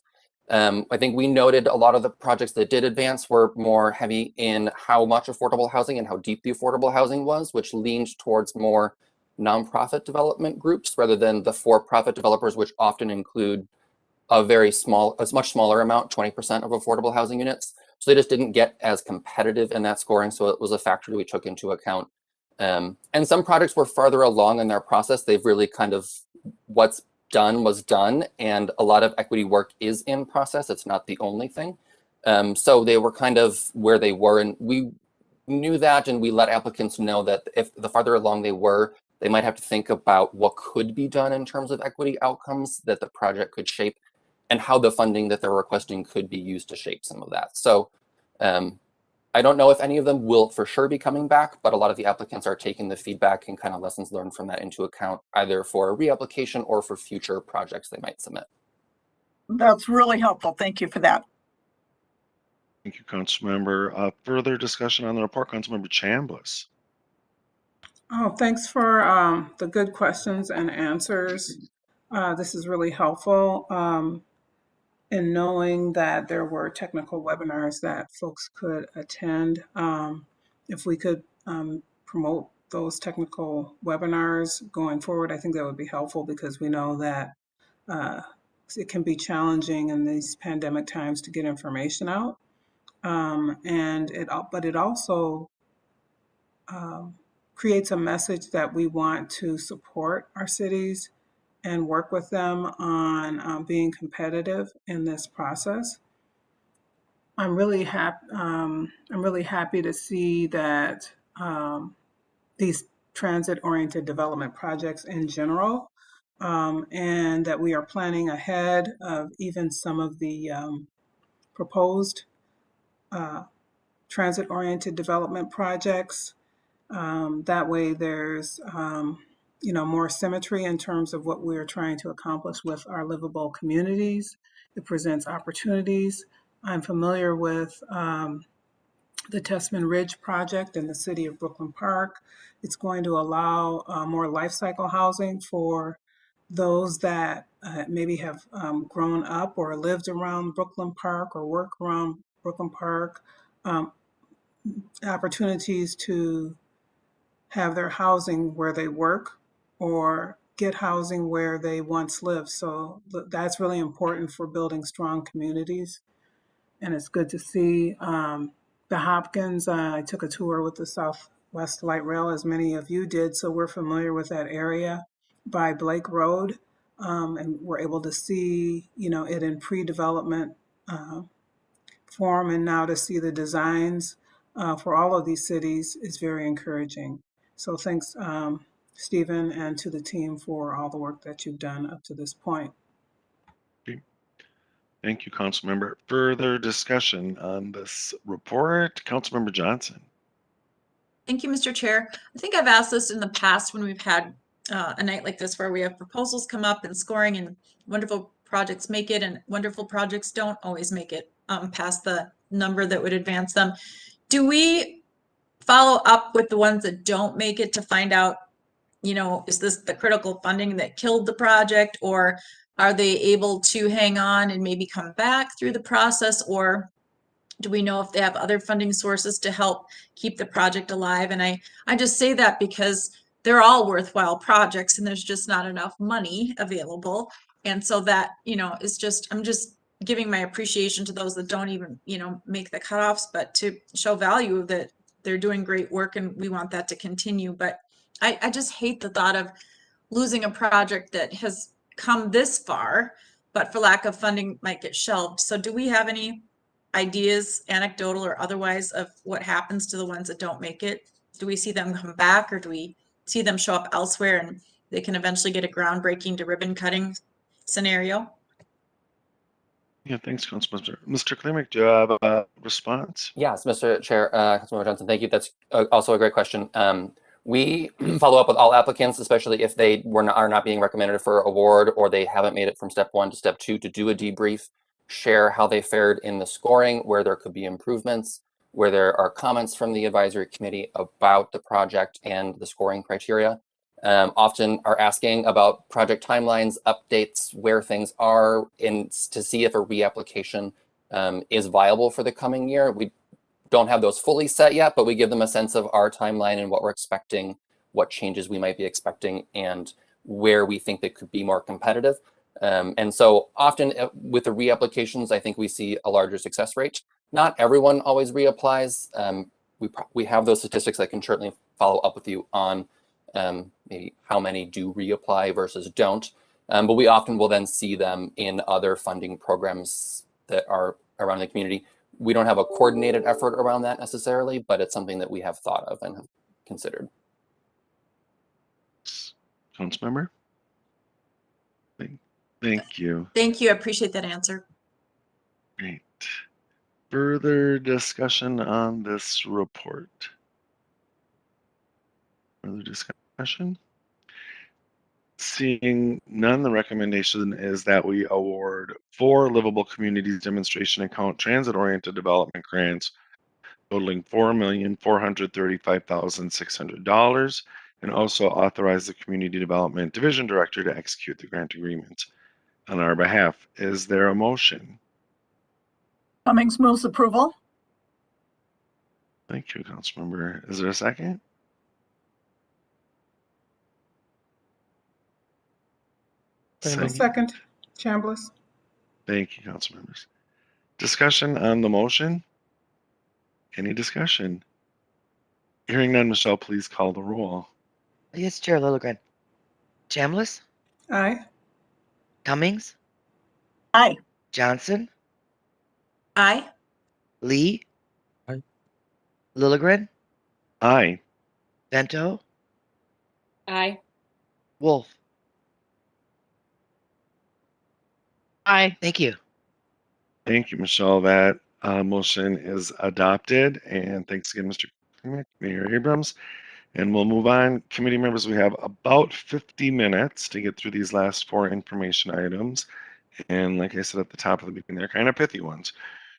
I think we noted a lot of the projects that did advance were more heavy in how much affordable housing and how deep the affordable housing was, which leaned towards more nonprofit development groups rather than the for-profit developers, which often include a much smaller amount, 20% of affordable housing units. So they just didn't get as competitive in that scoring. So it was a factor that we took into account. And some projects were farther along in their process. They've really kind of, what's done was done, and a lot of equity work is in process. It's not the only thing. So they were kind of where they were, and we knew that, and we let applicants know that if the farther along they were, they might have to think about what could be done in terms of equity outcomes that the project could shape, and how the funding that they're requesting could be used to shape some of that. So I don't know if any of them will for sure be coming back, but a lot of the applicants are taking the feedback and kind of lessons learned from that into account, either for a reapplication or for future projects they might submit. That's really helpful. Thank you for that. Thank you, Councilmember. Further discussion on the report, Councilmember Chambliss. Oh, thanks for the good questions and answers. This is really helpful in knowing that there were technical webinars that folks could attend. If we could promote those technical webinars going forward, I think that would be helpful, because we know that it can be challenging in these pandemic times to get information out. But it also creates a message that we want to support our cities and work with them on being competitive in this process. I'm really happy to see that these transit-oriented development projects in general, and that we are planning ahead of even some of the proposed transit-oriented development projects. That way there's more symmetry in terms of what we're trying to accomplish with our livable communities. It presents opportunities. I'm familiar with the Testman Ridge project in the city of Brooklyn Park. It's going to allow more life cycle housing for those that maybe have grown up or lived around Brooklyn Park or work around Brooklyn Park. opportunities to have their housing where they work or get housing where they once lived. So that's really important for building strong communities. And it's good to see the Hopkins. I took a tour with the Southwest Light Rail, as many of you did, so we're familiar with that area by Blake Road, and we're able to see, it in pre-development form, and now to see the designs for all of these cities is very encouraging. So thanks, Stephen, and to the team for all the work that you've done up to this point. Thank you, Councilmember. Further discussion on this report? Councilmember Johnson. Thank you, Mr. Chair. I think I've asked this in the past when we've had a night like this where we have proposals come up and scoring, and wonderful projects make it and wonderful projects don't always make it past the number that would advance them. Do we follow up with the ones that don't make it to find out, is this the critical funding that killed the project, or are they able to hang on and maybe come back through the process, or do we know if they have other funding sources to help keep the project alive? And I just say that because they're all worthwhile projects and there's just not enough money available. And so that, is just, I'm just giving my appreciation to those that don't even, make the cutoffs, but to show value that they're doing great work and we want that to continue. But I just hate the thought of losing a project that has come this far, but for lack of funding might get shelved. So do we have any ideas, anecdotal or otherwise, of what happens to the ones that don't make it? Do we see them come back, or do we see them show up elsewhere and they can eventually get a groundbreaking to ribbon cutting scenario? Yeah, thanks, Councilmember. Mr. Klimek, do you have a response? Yes, Mr. Chair, Councilmember Johnson, thank you. That's also a great question. We follow up with all applicants, especially if they are not being recommended for award or they haven't made it from step 1 to step 2, to do a debrief, share how they fared in the scoring, where there could be improvements, where there are comments from the advisory committee about the project and the scoring criteria. Often are asking about project timelines, updates, where things are, and to see if a reapplication is viable for the coming year. We don't have those fully set yet, but we give them a sense of our timeline and what we're expecting, what changes we might be expecting, and where we think they could be more competitive. And so often with the reapplications, I think we see a larger success rate. Not everyone always reapplies. We have those statistics. I can certainly follow up with you on maybe how many do reapply versus don't. But we often will then see them in other funding programs that are around the community. We don't have a coordinated effort around that necessarily, but it's something that we have thought of and have considered. Councilmember? Thank you. Thank you. I appreciate that answer. Great. Further discussion on this report? Further discussion? Seeing none, the recommendation is that we award 4 Livable Communities Demonstration Account Transit-Oriented Development Grants totaling $4,435,600, and also authorize the Community Development Division Director to execute the grant agreement on our behalf. Is there a motion? Cummings moves approval. Thank you, Councilmember. Is there a second? Second, Chambliss. Thank you, council members. Discussion on the motion? Any discussion? Hearing none, Michelle, please call the roll. Yes, Chair Lilligren. Chambliss, Aye. Cummings, Aye. Johnson, Aye. Lee, Aye. Lilligren, Aye. Bento, Aye. Wolf. Aye. Thank you. Thank you, Michelle. That motion is adopted. And thanks again, Mr. Klimek, Mayor Abrams. And we'll move on. Committee members, we have about 50 minutes to get through these last 4 information items. And like I said at the top of the meeting, they're kind of pithy ones.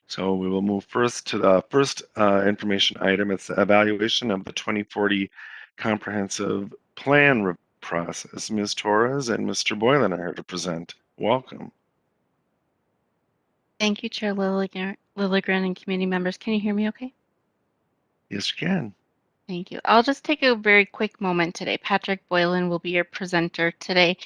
So we will move first to the first information item. It's the evaluation of the 2040 comprehensive plan process. Ms. Torres and Mr. Boylan are here to present. Welcome. Thank you, Chair Lilligren and committee members. Can you hear me okay? Yes, you can. Thank you. I'll just take a very quick moment today. Patrick Boylan will be your presenter today.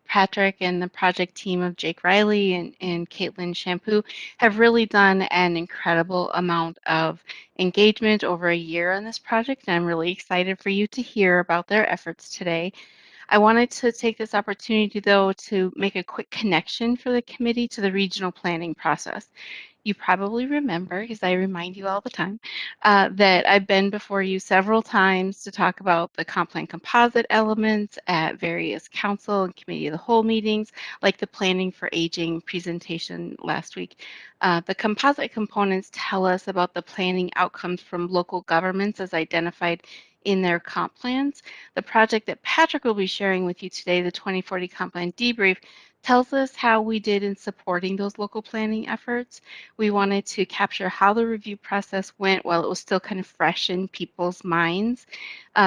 Patrick and the project team of Jake Reilly and Caitlin Shampoo have really done an incredible amount of engagement over a year on this project, and I'm really excited for you to hear about their efforts today. I wanted to take this opportunity, though, to make a quick connection for the committee to the regional planning process. You probably remember, because I remind you all the time, that I've been before you several times to talk about the comp plan composite elements at various council and committee of the whole meetings, like the planning for aging presentation last week. The composite components tell us about the planning outcomes from local governments as identified in their comp plans. The project that Patrick will be sharing with you today, the 2040 Comp Plan Debrief, tells us how we did in supporting those local planning efforts. We wanted to capture how the review process went while it was still kind of fresh in people's minds,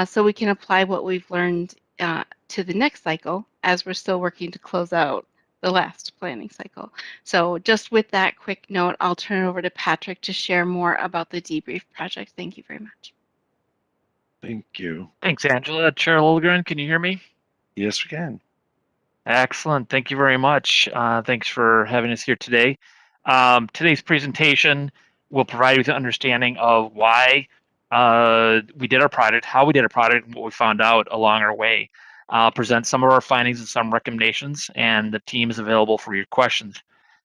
so we can apply what we've learned to the next cycle as we're still working to close out the last planning cycle. So just with that quick note, I'll turn it over to Patrick to share more about the debrief project. Thank you very much. Thank you. Thanks, Angela. Chair Lilligren, can you hear me? Yes, we can. Excellent. Thank you very much. Thanks for having us here today. Today's presentation will provide you with an understanding of why we did our project, how we did our project, and what we found out along our way. I'll present some of our findings and some recommendations, and the team is available for your questions.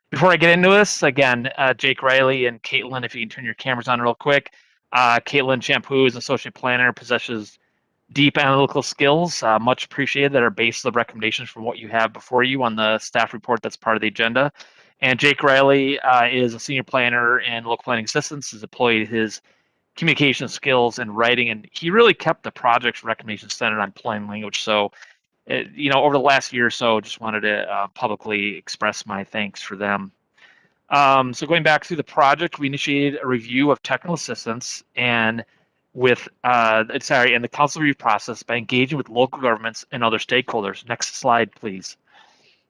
Before I get into this, again, Jake Reilly and Caitlin, if you can turn your cameras on real quick. Caitlin Shampoo is associate planner, possesses deep analytical skills, much appreciated, that are based on the recommendations from what you have before you on the staff report that's part of the agenda. And Jake Reilly is a senior planner and local planning assistance, has deployed his communication skills and writing, and he really kept the project's recommendations centered on plain language. So, over the last year or so, just wanted to publicly express my thanks for them. So going back through the project, we initiated a review of technical assistance and the council review process by engaging with local governments and other stakeholders. Next slide, please.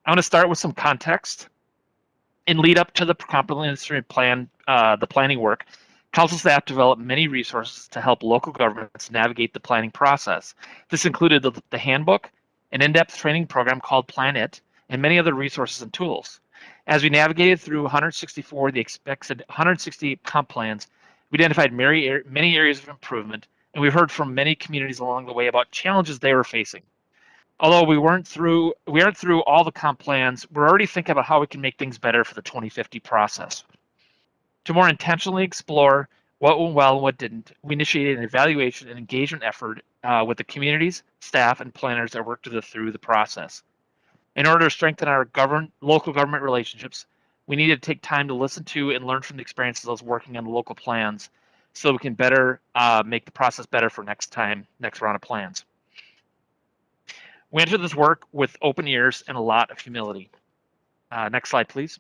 I want to start with some context. In lead up to the comprehensive plan, the planning work, council staff developed many resources to help local governments navigate the planning process. This included the handbook, an in-depth training program called Plan It, and many other resources and tools. As we navigated through 160 comp plans, we identified many areas of improvement, and we heard from many communities along the way about challenges they were facing. Although we aren't through all the comp plans, we're already thinking about how we can make things better for the 2050 process. To more intentionally explore what went well and what didn't, we initiated an evaluation and engagement effort with the communities, staff, and planners that worked through the process. In order to strengthen our local government relationships, we needed to take time to listen to and learn from the experiences of those working on the local plans so we can better make the process better for next round of plans. We entered this work with open ears and a lot of humility. Next slide, please.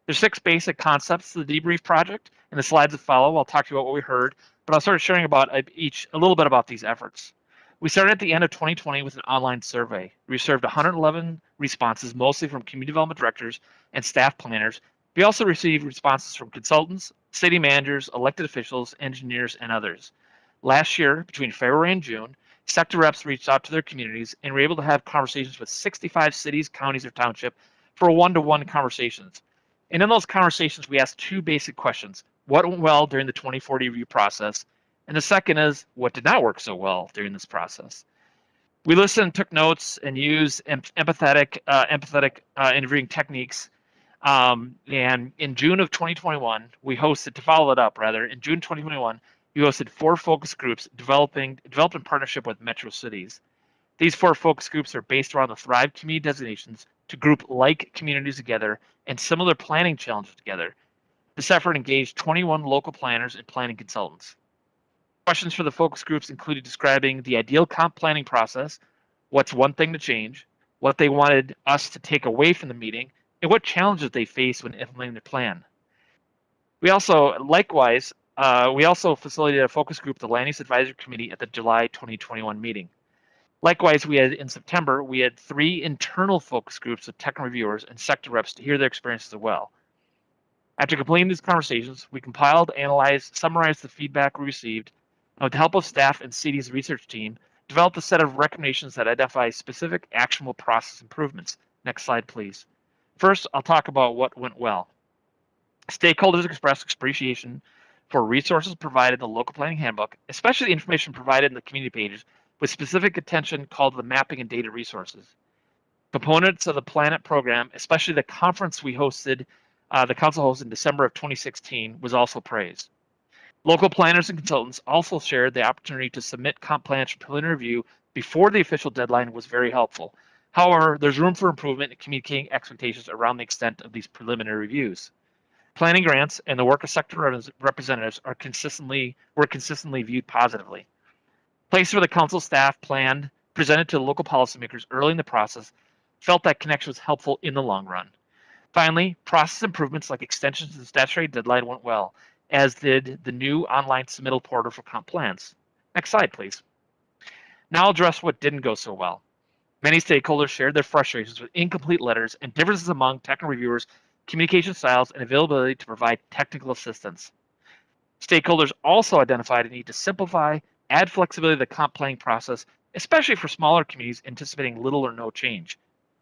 There's 6 basic concepts to the debrief project. In the slides that follow, I'll talk to you about what we heard, but I'll start sharing about a little bit about these efforts. We started at the end of 2020 with an online survey. We received 111 responses, mostly from community development directors and staff planners. We also received responses from consultants, city managers, elected officials, engineers, and others. Last year, between February and June, sector reps reached out to their communities and were able to have conversations with 65 cities, counties, or township for one-to-one conversations. And in those conversations, we asked 2 basic questions. What went well during the 2040 review process? And the second is, what did not work so well during this process? We listened, took notes, and used empathetic interviewing techniques. And in June of 2021, we hosted, in June 2021, we hosted 4 focus groups developed in partnership with metro cities. These 4 focus groups are based around the Thrive community designations to group like communities together and similar planning challenges together. This effort engaged 21 local planners and planning consultants. Questions for the focus groups included describing the ideal comp planning process, what's one thing to change, what they wanted us to take away from the meeting, and what challenges they faced when implementing their plan. We also facilitated a focus group, the Land Use Advisory Committee, at the July 2021 meeting. Likewise, in September, we had 3 internal focus groups with technical reviewers and sector reps to hear their experiences as well. After completing these conversations, we compiled, analyzed, summarized the feedback we received, and with the help of staff and CD's research team, developed a set of recommendations that identify specific actionable process improvements. Next slide, please. First, I'll talk about what went well. Stakeholders expressed appreciation for resources provided in the local planning handbook, especially the information provided in the community pages, with specific attention called to the mapping and data resources. Components of the Planet program, especially the conference we hosted, the council hosted in December of 2016, was also praised. Local planners and consultants also shared the opportunity to submit comp plans for preliminary review before the official deadline was very helpful. However, there's room for improvement in communicating expectations around the extent of these preliminary reviews. Planning grants and the work of sector representatives were consistently viewed positively. Places where the council staff planned presented to the local policymakers early in the process felt that connection was helpful in the long run. Finally, process improvements like extensions to the statutory deadline went well, as did the new online submittal portal for comp plans. Next slide, please. Now I'll address what didn't go so well. Many stakeholders shared their frustrations with incomplete letters and differences among technical reviewers, communication styles, and availability to provide technical assistance. Stakeholders also identified a need to simplify, add flexibility to the comp planning process, especially for smaller communities anticipating little or no change.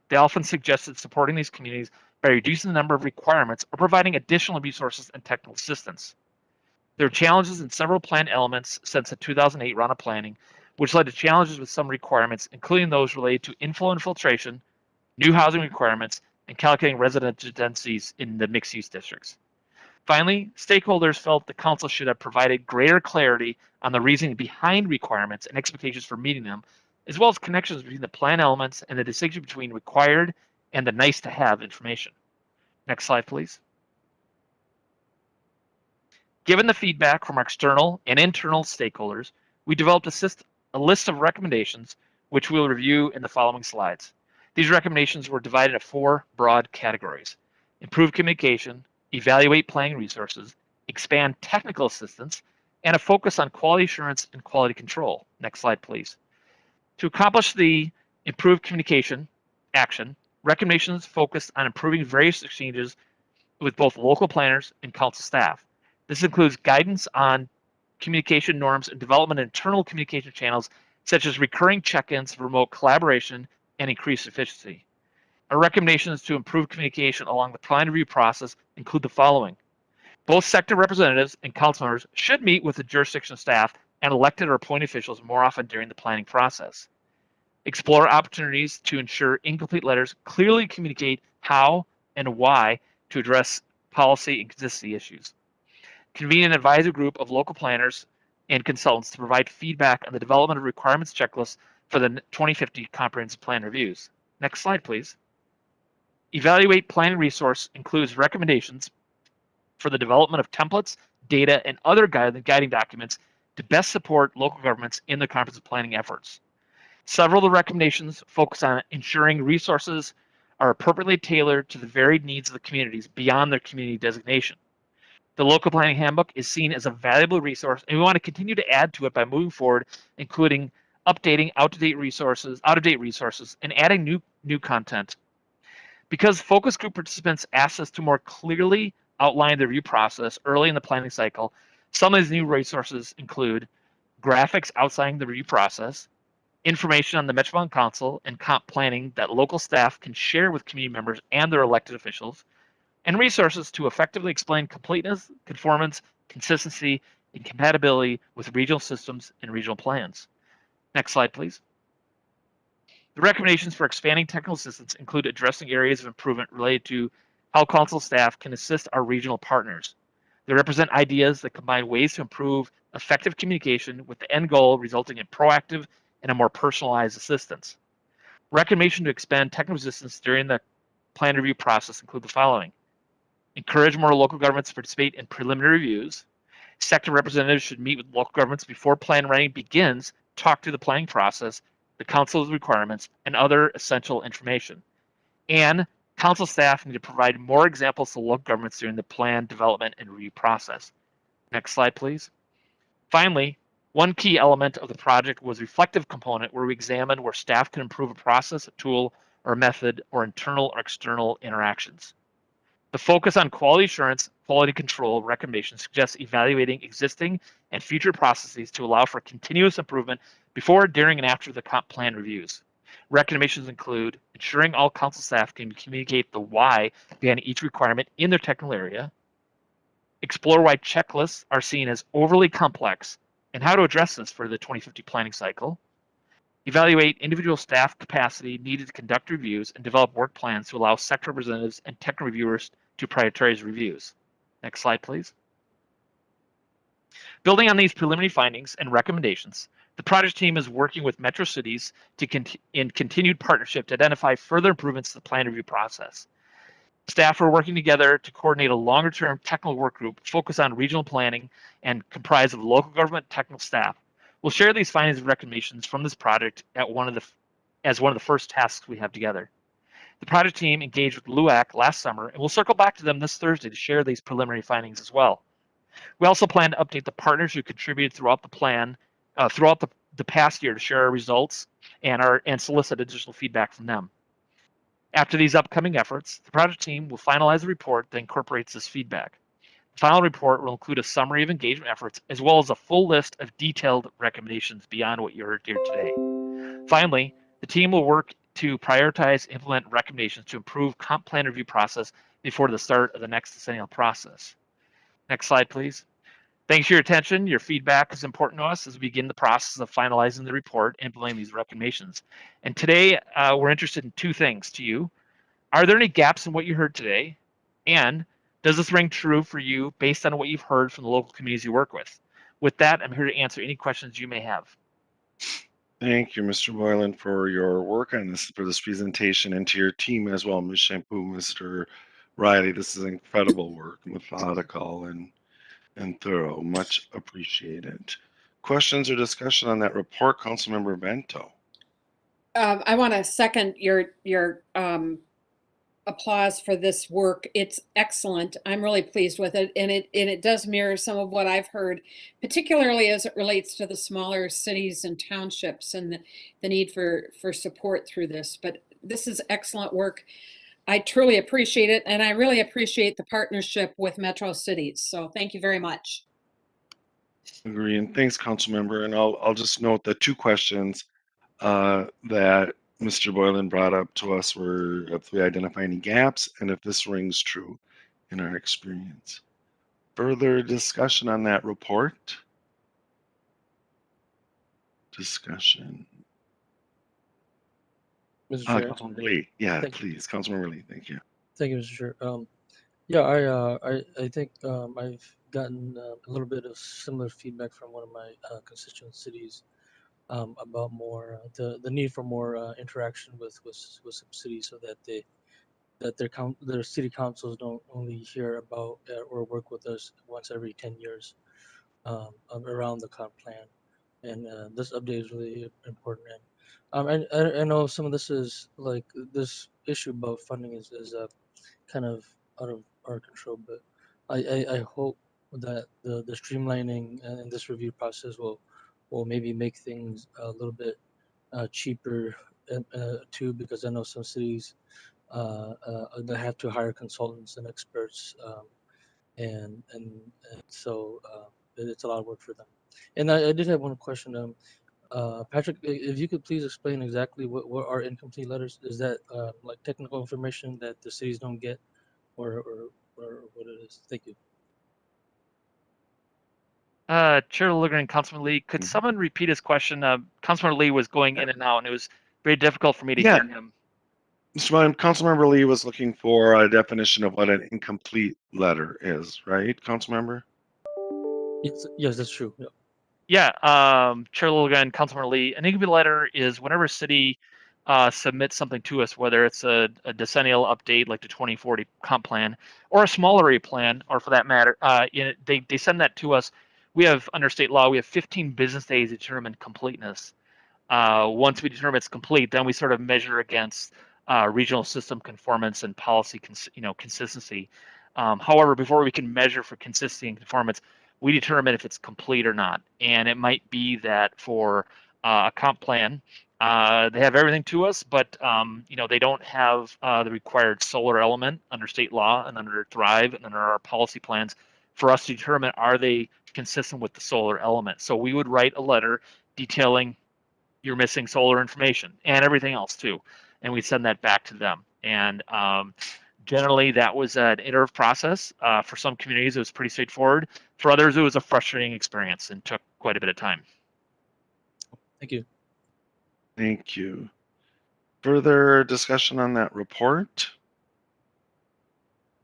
They often suggested supporting these communities by reducing the number of requirements or providing additional resources and technical assistance. There are challenges in several plan elements since the 2008 round of planning, which led to challenges with some requirements, including those related to inflow and filtration, new housing requirements, and calculating residential densities in the mixed-use districts. Finally, stakeholders felt the council should have provided greater clarity on the reasoning behind requirements and expectations for meeting them, as well as connections between the plan elements and the distinction between required and the nice-to-have information. Next slide, please. Given the feedback from our external and internal stakeholders, we developed a list of recommendations, which we'll review in the following slides. These recommendations were divided into 4 broad categories: improve communication, evaluate planning resources, expand technical assistance, and a focus on quality assurance and quality control. Next slide, please. To accomplish the improved communication action, recommendations focused on improving various exchanges with both local planners and council staff. This includes guidance on communication norms and development of internal communication channels, such as recurring check-ins, remote collaboration, and increased efficiency. Our recommendations to improve communication along the plan review process include the following. Both sector representatives and council members should meet with the jurisdiction staff and elected or appointed officials more often during the planning process. Explore opportunities to ensure incomplete letters clearly communicate how and why to address policy and consistency issues. Convene an advisory group of local planners and consultants to provide feedback on the development of requirements checklists for the 2050 comprehensive plan reviews. Next slide, please. Evaluate planning resource includes recommendations for the development of templates, data, and other guiding documents to best support local governments in their comprehensive planning efforts. Several of the recommendations focus on ensuring resources are appropriately tailored to the varied needs of the communities beyond their community designation. The local planning handbook is seen as a valuable resource, and we want to continue to add to it by moving forward, including updating out-of-date resources, and adding new content. Because focus group participants asked us to more clearly outline the review process early in the planning cycle, some of these new resources include graphics outlining the review process, information on the Metropolitan Council and comp planning that local staff can share with community members and their elected officials, and resources to effectively explain completeness, conformance, consistency, and compatibility with regional systems and regional plans. Next slide, please. The recommendations for expanding technical assistance include addressing areas of improvement related to how council staff can assist our regional partners. They represent ideas that combine ways to improve effective communication with the end goal resulting in proactive and a more personalized assistance. Recommendation to expand technical assistance during the plan review process include the following. Encourage more local governments to participate in preliminary reviews. Sector representatives should meet with local governments before plan writing begins, talk through the planning process, the council's requirements, and other essential information. And council staff need to provide more examples to local governments during the plan development and review process. Next slide, please. Finally, one key element of the project was reflective component, where we examined where staff can improve a process, a tool, or a method, or internal or external interactions. The focus on quality assurance, quality control recommendations suggests evaluating existing and future processes to allow for continuous improvement before, during, and after the comp plan reviews. Recommendations include ensuring all council staff can communicate the why behind each requirement in their technical area, explore why checklists are seen as overly complex and how to address this for the 2050 planning cycle, evaluate individual staff capacity needed to conduct reviews and develop work plans to allow sector representatives and technical reviewers to prioritize reviews. Next slide, please. Building on these preliminary findings and recommendations, the project team is working with metro cities in continued partnership to identify further improvements to the plan review process. Staff are working together to coordinate a longer-term technical work group focused on regional planning and comprised of local government technical staff. We'll share these findings and recommendations from this project as one of the first tasks we have together. The project team engaged with LUAC last summer, and we'll circle back to them this Thursday to share these preliminary findings as well. We also plan to update the partners who contributed throughout the plan, throughout the past year to share our results and solicit additional feedback from them. After these upcoming efforts, the project team will finalize a report that incorporates this feedback. The final report will include a summary of engagement efforts as well as a full list of detailed recommendations beyond what you heard here today. Finally, the team will work to prioritize and implement recommendations to improve comp plan review process before the start of the next decennial process. Next slide, please. Thanks for your attention. Your feedback is important to us as we begin the process of finalizing the report and implementing these recommendations. And today, we're interested in two things to you. Are there any gaps in what you heard today? And does this ring true for you based on what you've heard from the local communities you work with? With that, I'm here to answer any questions you may have. Thank you, Mr. Boylan, for your work on this, for this presentation, and to your team as well, Ms. Shampoo, Mr. Reilly. This is incredible work, methodical and thorough. Much appreciated. Questions or discussion on that report, Councilmember Bento? I want to second your applause for this work. It's excellent. I'm really pleased with it, and it does mirror some of what I've heard, particularly as it relates to the smaller cities and townships and the need for support through this. But this is excellent work. I truly appreciate it, and I really appreciate the partnership with Metro Cities. So thank you very much. Agree, and thanks, Councilmember. And I'll just note the two questions that Mr. Boylan brought up to us were if we identify any gaps and if this rings true in our experience. Further discussion on that report? Discussion. Mr. Chair. Councilmember Lee. Yeah, Thank please. Councilmember Lee, thank you. Thank you, Mr. Chair. Yeah, I think I've gotten a little bit of similar feedback from one of my constituent cities about more the need for more interaction with some cities, so that their city councils don't only hear about or work with us once every 10 years around the comp plan. And this update is really important. And I know some of this is like this issue about funding is kind of out of our control, but I hope that the streamlining and this review process will maybe make things a little bit cheaper too, because I know some cities they have to hire consultants and experts, and so it's a lot of work for them. And I did have one question. Patrick, if you could please explain exactly what are incomplete letters? Is that like technical information that the cities don't get, or what it is? Thank you. Chair Lilligren and Councilman Lee, could someone repeat his question? Councilman Lee was going in and out, and it was very difficult for me to hear him. Mr. Boylan, Councilmember Lee was looking for a definition of what an incomplete letter is, right, Councilmember? Yes, that's true. Yeah. Yeah, Chair Lilligren, Councilman Lee, an incomplete letter is whenever a city submits something to us, whether it's a decennial update like the 2040 comp plan or a smaller area plan, or for that matter, they send that to us. We have, under state law, we have 15 business days to determine completeness. Once we determine it's complete, then we sort of measure against regional system conformance and policy consistency. However, before we can measure for consistency and conformance, we determine if it's complete or not. And it might be that for a comp plan, They have everything to us, but they don't have the required solar element under state law and under Thrive and under our policy plans for us to determine are they consistent with the solar element. So we would write a letter detailing your missing solar information and everything else too, and we'd send that back to them. And generally, that was an iterative process. For some communities, it was pretty straightforward. For others, it was a frustrating experience and took quite a bit of time. Thank you. Thank you. Further discussion on that report?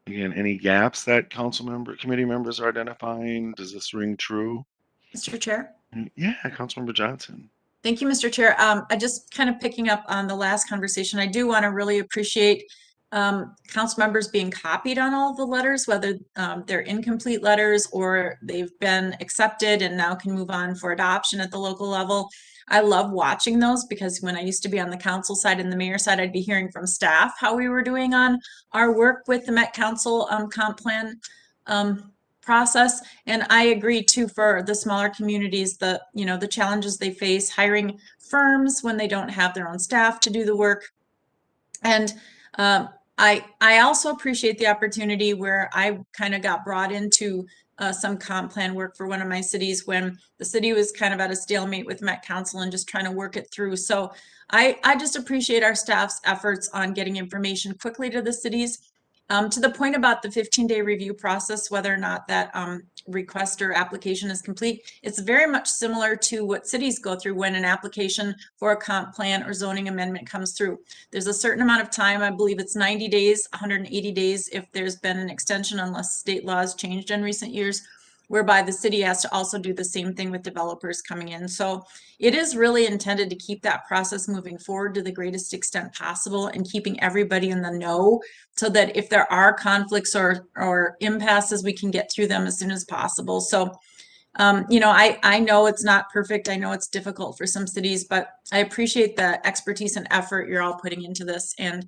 Again, any gaps that committee members are identifying? Does this ring true? Mr. Chair. Yeah, Councilmember Johnson. Thank you, Mr. Chair. I just kind of picking up on the last conversation, I do want to really appreciate council members being copied on all of the letters, whether they're incomplete letters or they've been accepted and now can move on for adoption at the local level. I love watching those because when I used to be on the council side and the mayor side, I'd be hearing from staff how we were doing on our work with the Met Council comp plan process. And I agree too, for the smaller communities, the challenges they face hiring firms when they don't have their own staff to do the work. And I also appreciate the opportunity where I kind of got brought into some comp plan work for one of my cities when the city was kind of at a stalemate with Met Council and just trying to work it through. So I just appreciate our staff's efforts on getting information quickly to the cities. To the point about the 15-day review process, whether or not that request or application is complete, it's very much similar to what cities go through when an application for a comp plan or zoning amendment comes through. There's a certain amount of time, I believe it's 90 days, 180 days if there's been an extension, unless state laws changed in recent years, whereby the city has to also do the same thing with developers coming in. So it is really intended to keep that process moving forward to the greatest extent possible and keeping everybody in the know so that if there are conflicts or impasses, we can get through them as soon as possible. So, I know it's not perfect. I know it's difficult for some cities, but I appreciate the expertise and effort you're all putting into this and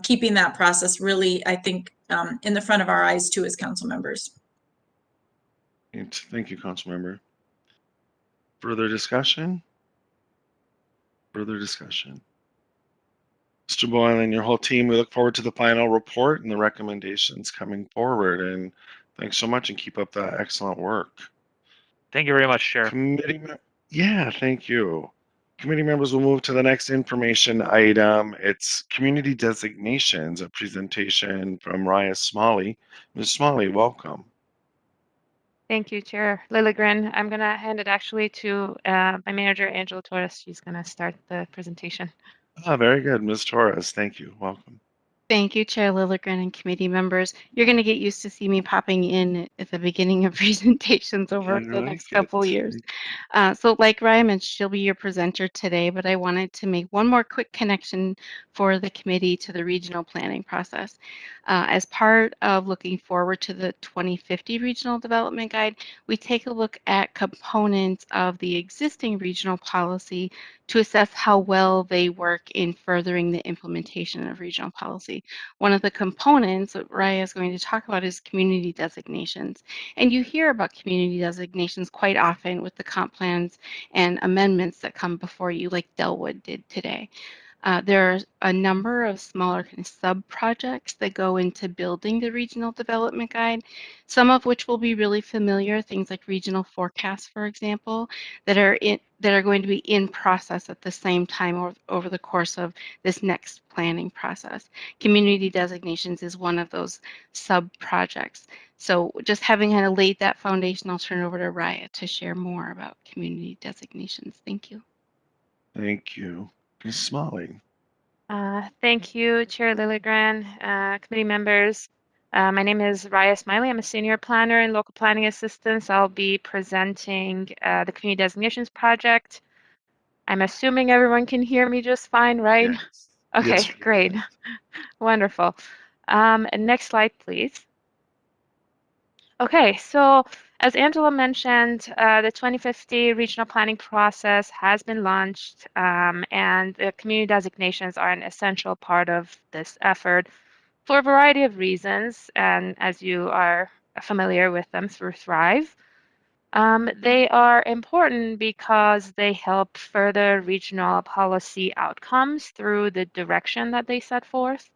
keeping that process really, I think, in the front of our eyes too as council members. Thank you, Councilmember. Further discussion? Further discussion. Mr. Boyle and your whole team, we look forward to the final report and the recommendations coming forward. And thanks so much and keep up that excellent work. Thank you very much, Chair. Yeah, thank you. Committee members will move to the next information item. It's community designations, a presentation from Raya Smalley. Ms. Smalley, welcome. Thank you, Chair Lilligren. I'm going to hand it actually to my manager, Angela Torres. She's going to start the presentation. Very good, Ms. Torres. Thank you. Welcome. Thank you, Chair Lilligren and committee members. You're going to get used to see me popping in at the beginning of presentations over the next couple years. So like Ryan mentioned, she'll be your presenter today, but I wanted to make one more quick connection for the committee to the regional planning process. As part of looking forward to the 2050 Regional Development Guide, we take a look at components of the existing regional policy to assess how well they work in furthering the implementation of regional policy. One of the components that Raya is going to talk about is community designations. And you hear about community designations quite often with the comp plans and amendments that come before you, like Dellwood did today. There are a number of smaller kind of sub-projects that go into building the regional development guide, some of which will be really familiar, things like regional forecasts, for example, that are going to be in process at the same time over the course of this next planning process. Community designations is one of those sub-projects. So just having kind of laid that foundation, I'll turn it over to Raya to share more about community designations. Thank you. Thank you. Ms. Smalley. Thank you, Chair Lilligren, committee members. My name is Raya Smiley. I'm a senior planner and local planning assistant. I'll be presenting the Community Designations Project. I'm assuming everyone can hear me just fine, right? Yes. Okay, Yes, great. Wonderful. And next slide, please. Okay, so as Angela mentioned, the 2050 regional planning process has been launched, and the community designations are an essential part of this effort for a variety of reasons, and as you are familiar with them through Thrive. They are important because they help further regional policy outcomes through the direction that they set forth.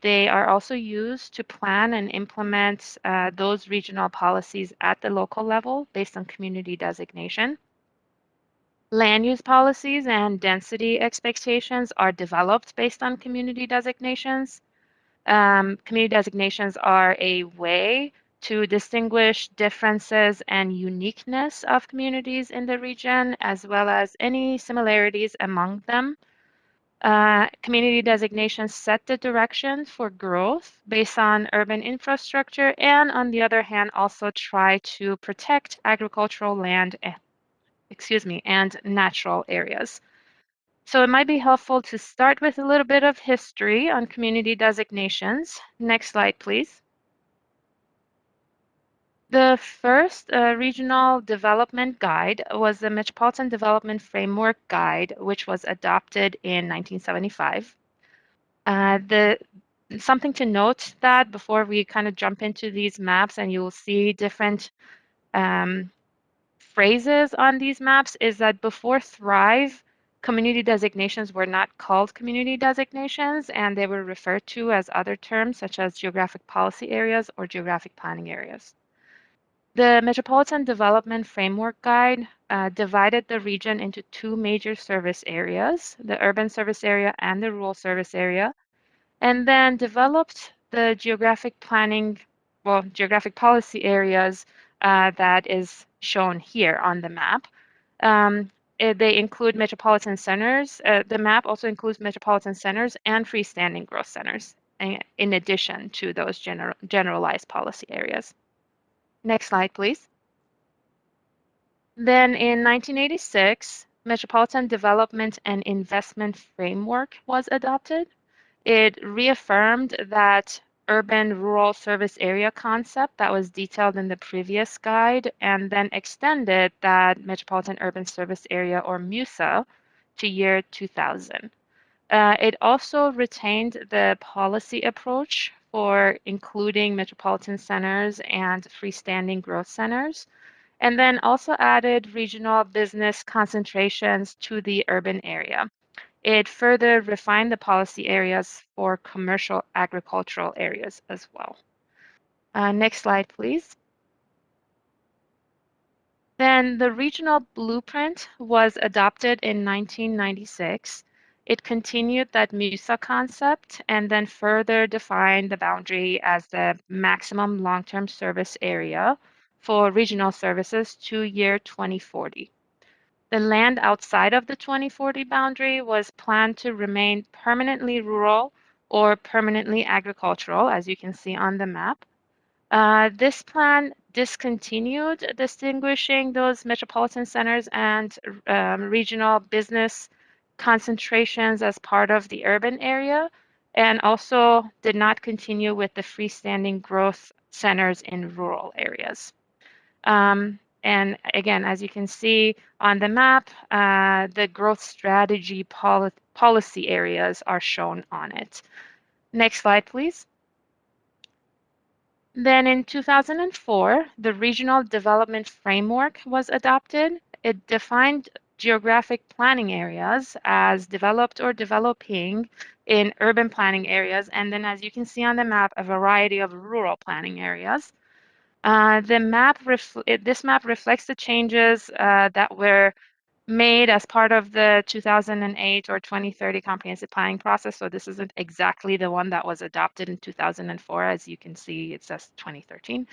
They are also used to plan and implement those regional policies at the local level based on community designation. Land use policies and density expectations are developed based on community designations. Community designations are a way to distinguish differences and uniqueness of communities in the region, as well as any similarities among them. Community designations set the direction for growth based on urban infrastructure, and on the other hand, also try to protect agricultural land, and natural areas. So it might be helpful to start with a little bit of history on community designations. Next slide, please. The first regional development guide was the Metropolitan Development Framework Guide, which was adopted in 1975. Something to note that before we kind of jump into these maps and you'll see different phrases on these maps is that before Thrive, community designations were not called community designations and they were referred to as other terms such as geographic policy areas or geographic planning areas. The Metropolitan Development Framework Guide divided the region into two major service areas, the urban service area and the rural service area, and then developed the geographic policy areas that is shown here on the map. They include metropolitan centers. The map also includes metropolitan centers and freestanding growth centers, in addition to those generalized policy areas. Next slide, please. Then in 1986, Metropolitan Development and Investment Framework was adopted. It reaffirmed that urban-rural service area concept that was detailed in the previous guide and then extended that Metropolitan Urban Service Area, or MUSA, to year 2000. It also retained the policy approach for including metropolitan centers and freestanding growth centers, and then also added regional business concentrations to the urban area. It further refined the policy areas for commercial agricultural areas as well. Next slide, please. Then the regional blueprint was adopted in 1996. It continued that MUSA concept and then further defined the boundary as the maximum long-term service area for regional services to year 2040. The land outside of the 2040 boundary was planned to remain permanently rural or permanently agricultural, as you can see on the map. This plan discontinued distinguishing those metropolitan centers and regional business concentrations as part of the urban area, and also did not continue with the freestanding growth centers in rural areas. And again, as you can see on the map, the growth strategy policy areas are shown on it. Next slide, please. Then in 2004, the Regional Development Framework was adopted. It defined geographic planning areas as developed or developing in urban planning areas, and then as you can see on the map, a variety of rural planning areas. This map reflects the changes that were made as part of the 2008 or 2030 comprehensive planning process. So this isn't exactly the one that was adopted in 2004. As you can see, it says 2013.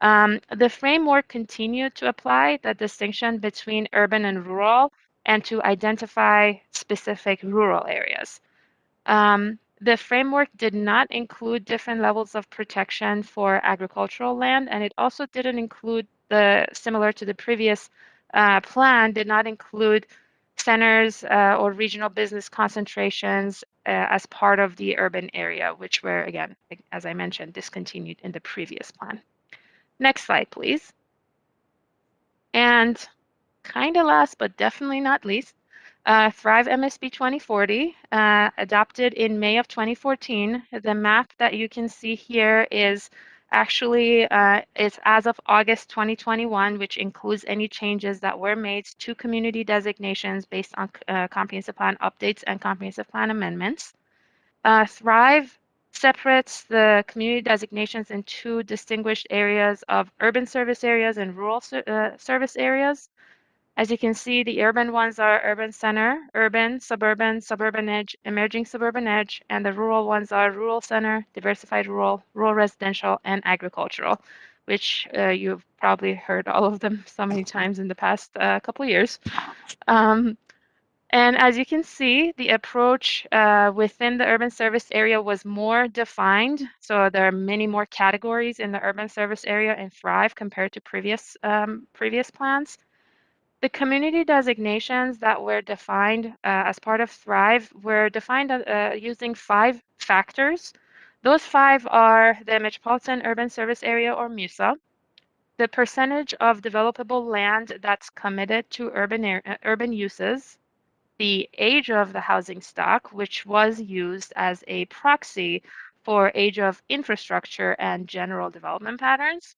The framework continued to apply the distinction between urban and rural and to identify specific rural areas. The framework did not include different levels of protection for agricultural land, and it also didn't include similar to the previous plan, did not include centers or regional business concentrations as part of the urban area, which were, again, as I mentioned, discontinued in the previous plan. Next slide, please. And kind of last, but definitely not least, Thrive MSB 2040, adopted in May of 2014. The map that you can see here is Actually, it's as of August 2021, which includes any changes that were made to community designations based on comprehensive plan updates and comprehensive plan amendments. Thrive separates the community designations in two distinguished areas of urban service areas and rural service areas. As you can see, the urban ones are urban center, urban, suburban, suburban edge, emerging suburban edge, and the rural ones are rural center, diversified rural, rural residential, and agricultural, which you've probably heard all of them so many times in the past couple of years. And as you can see, the approach within the urban service area was more defined. So there are many more categories in the urban service area in Thrive compared to previous plans. The community designations that were defined as part of Thrive were defined using 5 factors. Those 5 are the Metropolitan Urban Service Area, or MUSA, the percentage of developable land that's committed to urban uses, the age of the housing stock, which was used as a proxy for age of infrastructure and general development patterns,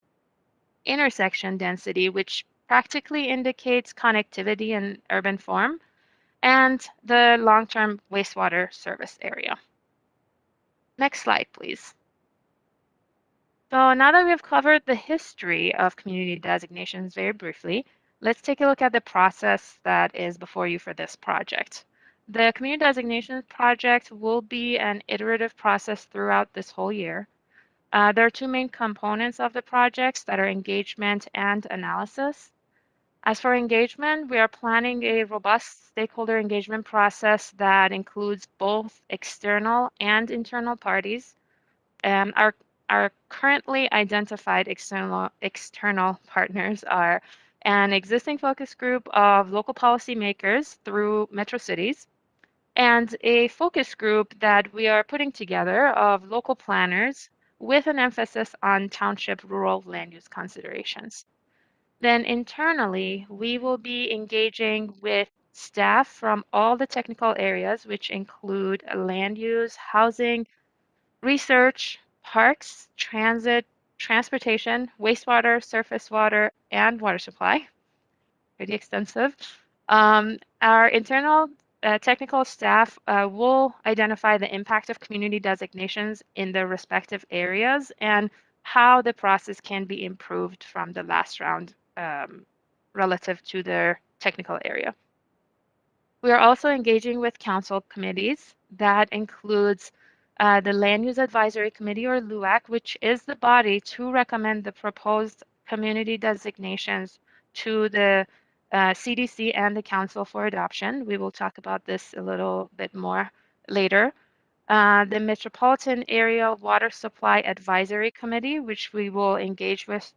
intersection density, which practically indicates connectivity in urban form, and the long-term wastewater service area. Next slide, please. So now that we've covered the history of community designations very briefly, let's take a look at the process that is before you for this project. The community designations project will be an iterative process throughout this whole year. There are 2 main components of the projects that are engagement and analysis. As for engagement, we are planning a robust stakeholder engagement process that includes both external and internal parties. Our currently identified external partners are an existing focus group of local policymakers through metro cities, and a focus group that we are putting together of local planners with an emphasis on township rural land use considerations. Then internally, we will be engaging with staff from all the technical areas, which include land use, housing, research, parks, transit, transportation, wastewater, surface water, and water supply. Pretty extensive. Our internal technical staff will identify the impact of community designations in their respective areas and how the process can be improved from the last round relative to their technical area. We are also engaging with council committees. That includes the Land Use Advisory Committee, or LUAC, which is the body to recommend the proposed community designations to the CDC and the Council for Adoption. We will talk about this a little bit more later. The Metropolitan Area Water Supply Advisory Committee, which we will engage with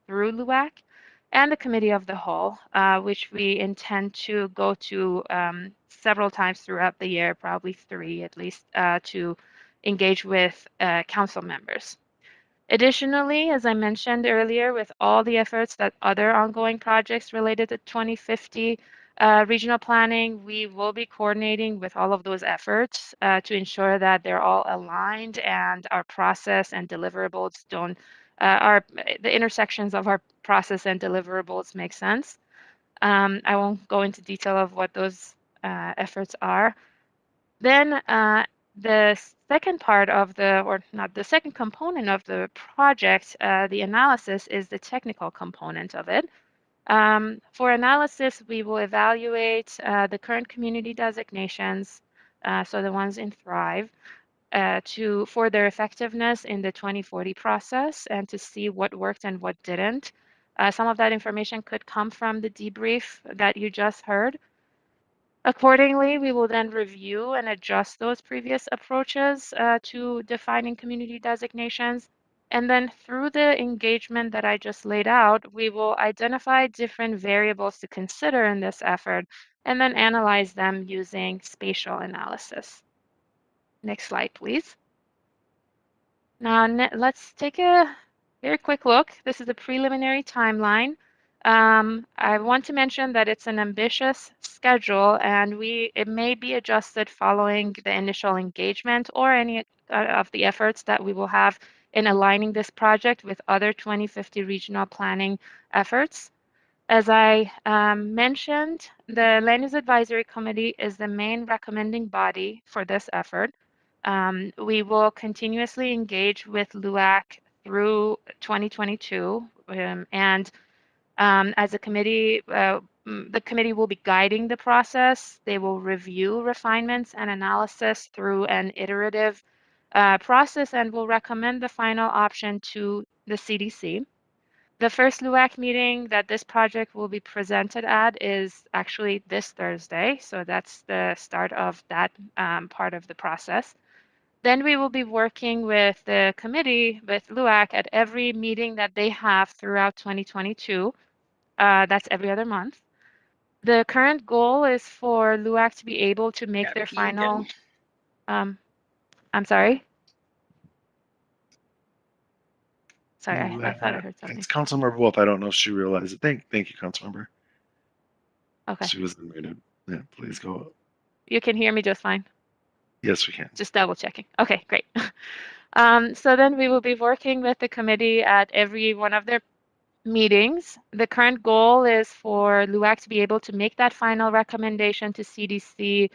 through LUAC, and the Committee of the Whole, which we intend to go to several times throughout the year, probably 3 at least, to engage with council members. Additionally, as I mentioned earlier, with all the efforts that other ongoing projects related to 2050 regional planning, we will be coordinating with all of those efforts to ensure that they're all aligned and our process and deliverables don't, the intersections of our process and deliverables make sense. I won't go into detail of what those efforts are. Then the second part of the, or not the second component of the project, the analysis, is the technical component of it. For analysis, we will evaluate the current community designations, so the ones in Thrive, for their effectiveness in the 2040 process and to see what worked and what didn't. Some of that information could come from the debrief that you just heard. Accordingly, we will then review and adjust those previous approaches to defining community designations. And then through the engagement that I just laid out, we will identify different variables to consider in this effort and then analyze them using spatial analysis. Next slide, please. Now, let's take a very quick look. This is a preliminary timeline. I want to mention that it's an ambitious schedule and it may be adjusted following the initial engagement or any of the efforts that we will have in aligning this project with other 2050 regional planning efforts. As I mentioned, the Land Use Advisory Committee is the main recommending body for this effort. We will continuously engage with LUAC through 2022, and as a committee, the committee will be guiding the process. They will review refinements and analysis through an iterative process and will recommend the final option to the CDC. The first LUAC meeting that this project will be presented at is actually this Thursday. So that's the start of that part of the process. Then we will be working with the committee, with LUAC, at every meeting that they have throughout 2022. That's every other month. The current goal is for LUAC to be able to make their final. I'm sorry. Sorry, I thought I heard something. It's Councilmember Wolf. I don't know if she realized it. Thank you, Councilmember. Okay. She was unmuted. Yeah, please go. You can hear me just fine. Yes, we can. Just double checking. Okay, great. So then we will be working with the committee at every one of their meetings. The current goal is for LUAC to be able to make that final recommendation to CDC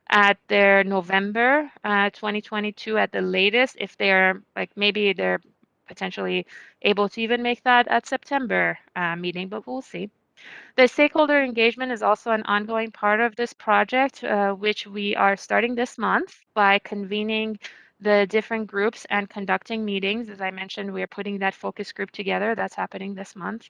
at their November 2022 at the latest, if they're maybe they're potentially able to even make that at September meeting, but we'll see. The stakeholder engagement is also an ongoing part of this project, which we are starting this month by convening the different groups and conducting meetings. As I mentioned, we are putting that focus group together. That's happening this month.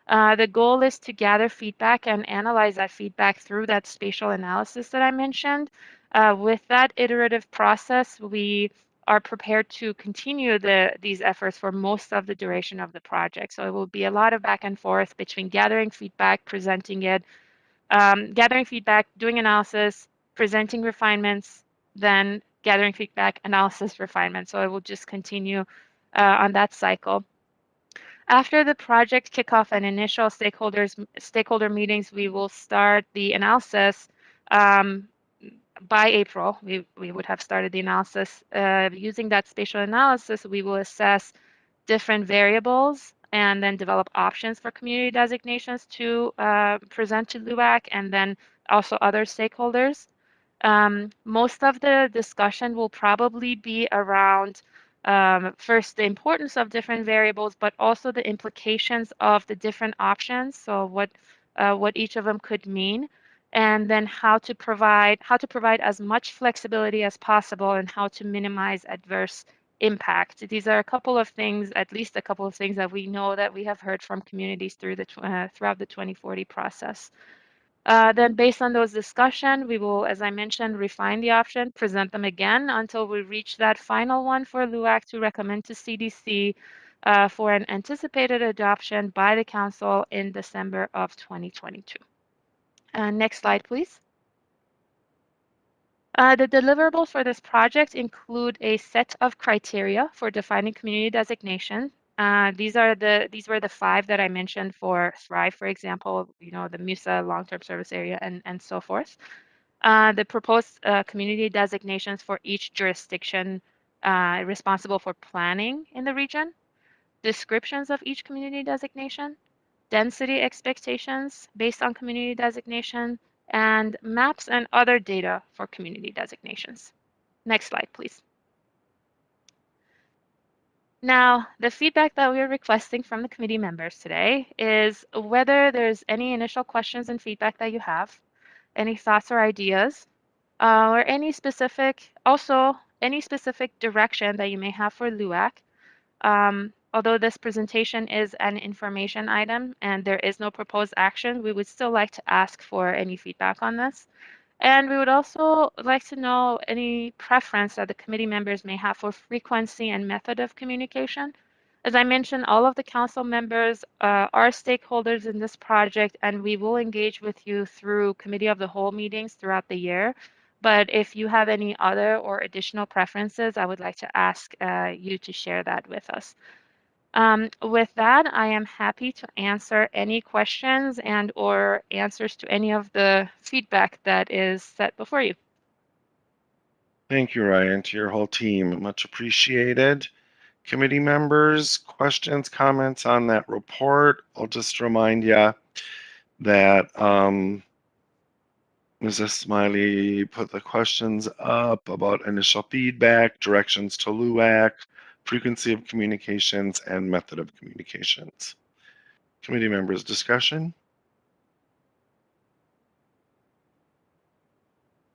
The goal is to gather feedback and analyze that feedback through that spatial analysis that I mentioned. With that iterative process, we are prepared to continue these efforts for most of the duration of the project. So it will be a lot of back and forth between gathering feedback, presenting it, gathering feedback, doing analysis, presenting refinements, then gathering feedback, analysis, refinement. So it will just continue on that cycle. After the project kickoff and initial stakeholder meetings, we will start the analysis by April. We would have started the analysis. Using that spatial analysis, we will assess different variables and then develop options for community designations to present to LUAC and then also other stakeholders. Most of the discussion will probably be around first the importance of different variables, but also the implications of the different options. So what each of them could mean, and then how to provide as much flexibility as possible and how to minimize adverse impact. These are a couple of things, at least a couple of things that we know that we have heard from communities throughout the 2040 process. Then based on those discussion, we will, as I mentioned, refine the option, present them again until we reach that final one for LUAC to recommend to CDC for an anticipated adoption by the council in December of 2022. Next slide, please. The deliverables for this project include a set of criteria for defining community designation. These were the 5 that I mentioned for Thrive, for example, the MUSA long-term service area and so forth. The proposed community designations for each jurisdiction responsible for planning in the region, descriptions of each community designation, density expectations based on community designation, and maps and other data for community designations. Next slide, please. Now, the feedback that we are requesting from the committee members today is whether there's any initial questions and feedback that you have, any thoughts or ideas, or any specific direction that you may have for LUAC. Although this presentation is an information item and there is no proposed action, we would still like to ask for any feedback on this. And we would also like to know any preference that the committee members may have for frequency and method of communication. As I mentioned, all of the council members are stakeholders in this project, and we will engage with you through committee of the whole meetings throughout the year. But if you have any other or additional preferences, I would like to ask you to share that with us. With that, I am happy to answer any questions and or answers to any of the feedback that is set before you. Thank you, Ryan, to your whole team. Much appreciated. Committee members, questions, comments on that report? I'll just remind you that Mrs. Smiley put the questions up about initial feedback, directions to LUAC, frequency of communications, and method of communications. Committee members, discussion?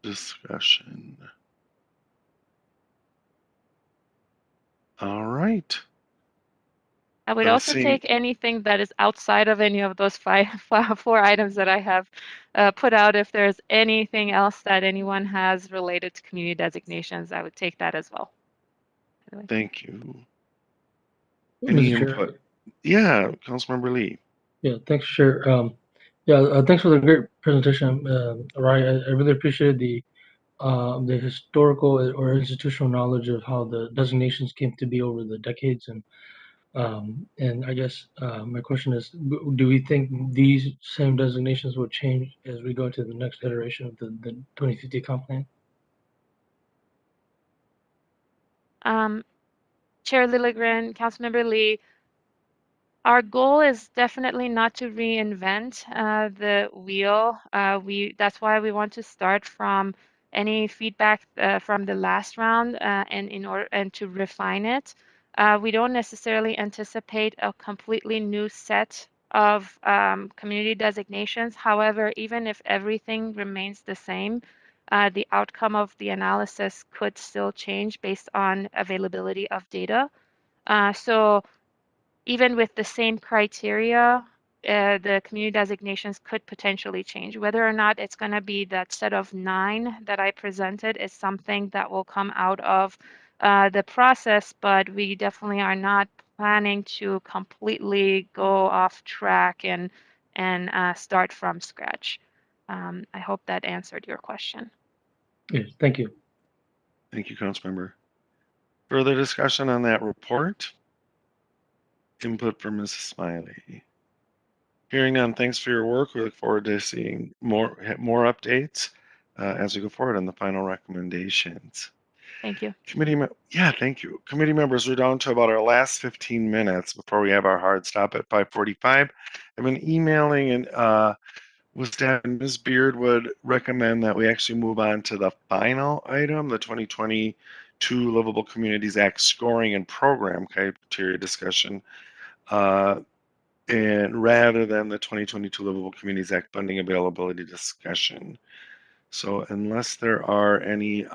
Discussion. All right. I would So also take anything that is outside of any of those four items that I have put out. If there's anything else that anyone has related to community designations, I would take that as well. Anyway. Thank you. Any input? Yeah, Councilmember Lee. Yeah, thanks, Chair. Thanks for the great presentation, Ryan. I really appreciated the historical or institutional knowledge of how the designations came to be over the decades, and I guess my question is, do we think these same designations will change as we go into the next iteration of the 2050 comp plan? Chair Lilligren, Councilmember Lee, our goal is definitely not to reinvent the wheel. That's why we want to start from any feedback from the last round and to refine it. We don't necessarily anticipate a completely new set of community designations. However, even if everything remains the same, the outcome of the analysis could still change based on availability of data. So even with the same criteria, the community designations could potentially change. Whether or not it's going to be that set of 9 that I presented is something that will come out of the process, but we definitely are not planning to completely go off track and start from scratch. I hope that answered your question. Yes, thank you. Thank you, Councilmember. Further discussion on that report? Input from Mrs. Smiley. Hearing none, thanks for your work. We look forward to seeing more updates as we go forward on the final recommendations. Thank you. Thank you. Committee members, we're down to about our last 15 minutes before we have our hard stop at 5:45. I've been emailing and with staff, and Ms. Beard would recommend that we actually move on to the final item, the 2022 Livable Communities Act scoring and program criteria discussion, and rather than the 2022 Livable Communities Act funding availability discussion. So unless there are any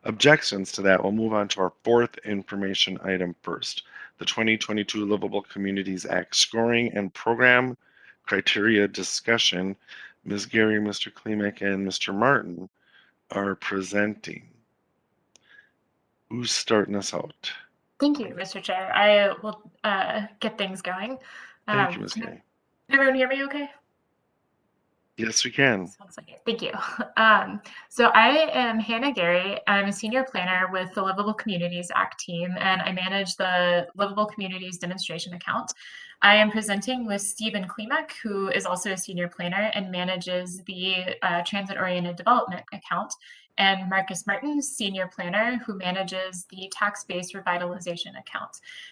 objections to that, we'll move on to our fourth information item first. The 2022 Livable Communities Act scoring and program criteria discussion. Ms. Gary, Mr. Klimek, and Mr. Martin are presenting. Who's starting us out? Thank you, Mr. Chair. I will get things going. Thank you, Ms. Gary. Can everyone hear me okay? Yes, we can. Sounds like it. Thank you. So I am Hannah Gary. I'm a senior planner with the Livable Communities Act team, and I manage the Livable Communities demonstration account. I am presenting with Stephen Klimek, who is also a senior planner and manages the transit-oriented development account, and Marcus Martin, senior planner, who manages the tax-based revitalization account.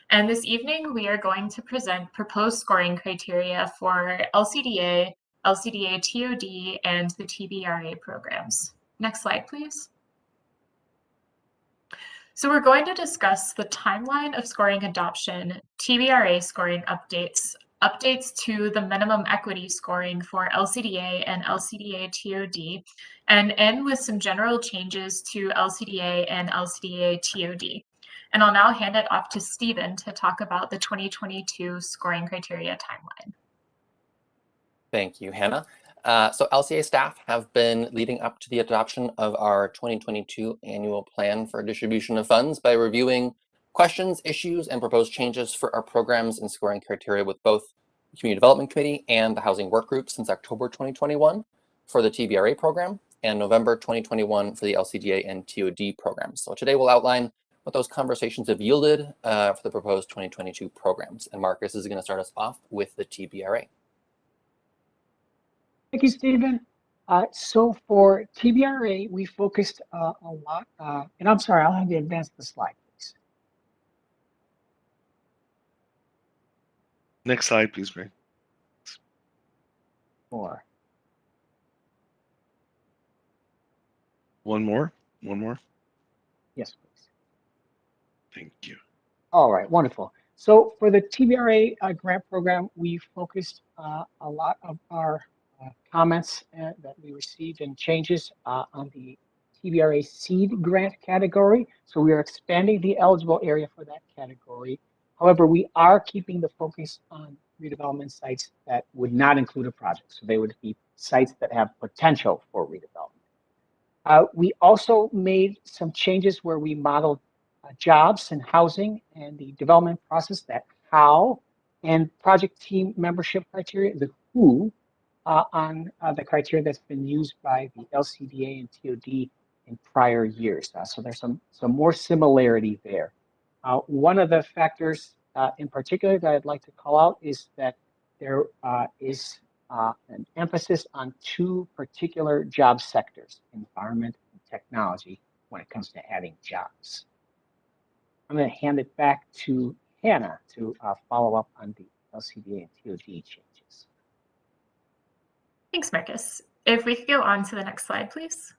And this evening, we are going to present proposed scoring criteria for LCDA, LCDA-TOD, and the TBRA programs. Next slide, please. So we're going to discuss the timeline of scoring adoption, TBRA scoring updates, updates to the minimum equity scoring for LCDA and LCDA-TOD, and end with some general changes to LCDA and LCDA-TOD. And I'll now hand it off to Stephen to talk about the 2022 scoring criteria timeline. Thank you, Hannah. So LCA staff have been leading up to the adoption of our 2022 annual plan for distribution of funds by reviewing questions, issues, and proposed changes for our programs and scoring criteria with both the Community Development Committee and the Housing Work Group since October 2021 for the TBRA program and November 2021 for the LCDA and TOD programs. So today we'll outline what those conversations have yielded for the proposed 2022 programs. And Marcus is going to start us off with the TBRA. Thank you, Stephen. So for TBRA, we focused a lot, and I'm sorry, I'll have you advance the slide, please. Next slide, please, Greg. More. One more. One more. Yes, please. Thank you. All right, wonderful. So for the TBRA grant program, we focused a lot of our comments that we received and changes on the TBRA seed grant category. So we are expanding the eligible area for that category. However, we are keeping the focus on redevelopment sites that would not include a project. So they would be sites that have potential for redevelopment. We also made some changes where we modeled jobs and housing and the development process, that how, and project team membership criteria, the who, on the criteria that's been used by the LCDA and TOD in prior years. So there's some more similarity there. One of the factors in particular that I'd like to call out is that there is an emphasis on two particular job sectors, environment and technology, when it comes to adding jobs. I'm going to hand it back to Hannah to follow up on the LCDA and TOD changes. Thanks, Marcus. If we could go on to the next slide, please.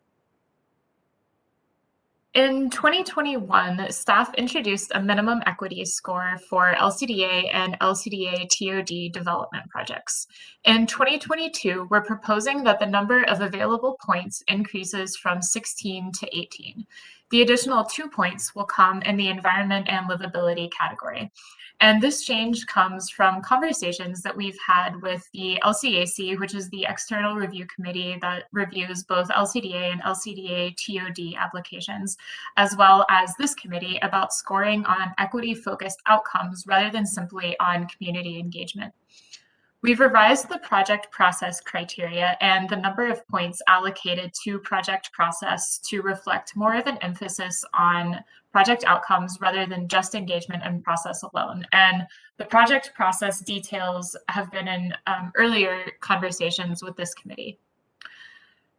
In 2021, staff introduced a minimum equity score for LCDA and LCDA-TOD development projects. In 2022, we're proposing that the number of available points increases from 16 to 18. The additional 2 points will come in the environment and livability category. And this change comes from conversations that we've had with the LCAC, which is the external review committee that reviews both LCDA and LCDA-TOD applications, as well as this committee, about scoring on equity-focused outcomes rather than simply on community engagement. We've revised the project process criteria and the number of points allocated to project process to reflect more of an emphasis on project outcomes rather than just engagement and process alone. And the project process details have been in earlier conversations with this committee.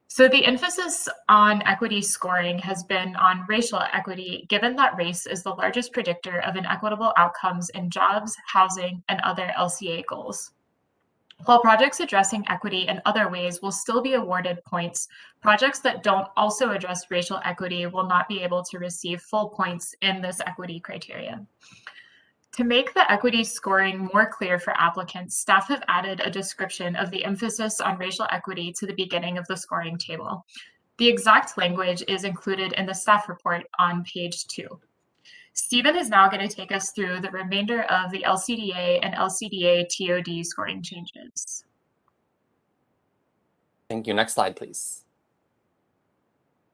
So the emphasis on equity scoring has been on racial equity, given that race is the largest predictor of inequitable outcomes in jobs, housing, and other LCA goals. While projects addressing equity in other ways will still be awarded points, projects that don't also address racial equity will not be able to receive full points in this equity criteria. To make the equity scoring more clear for applicants, staff have added a description of the emphasis on racial equity to the beginning of the scoring table. The exact language is included in the staff report on page 2. Stephen is now going to take us through the remainder of the LCDA and LCDA-TOD scoring changes. Thank you. Next slide, please.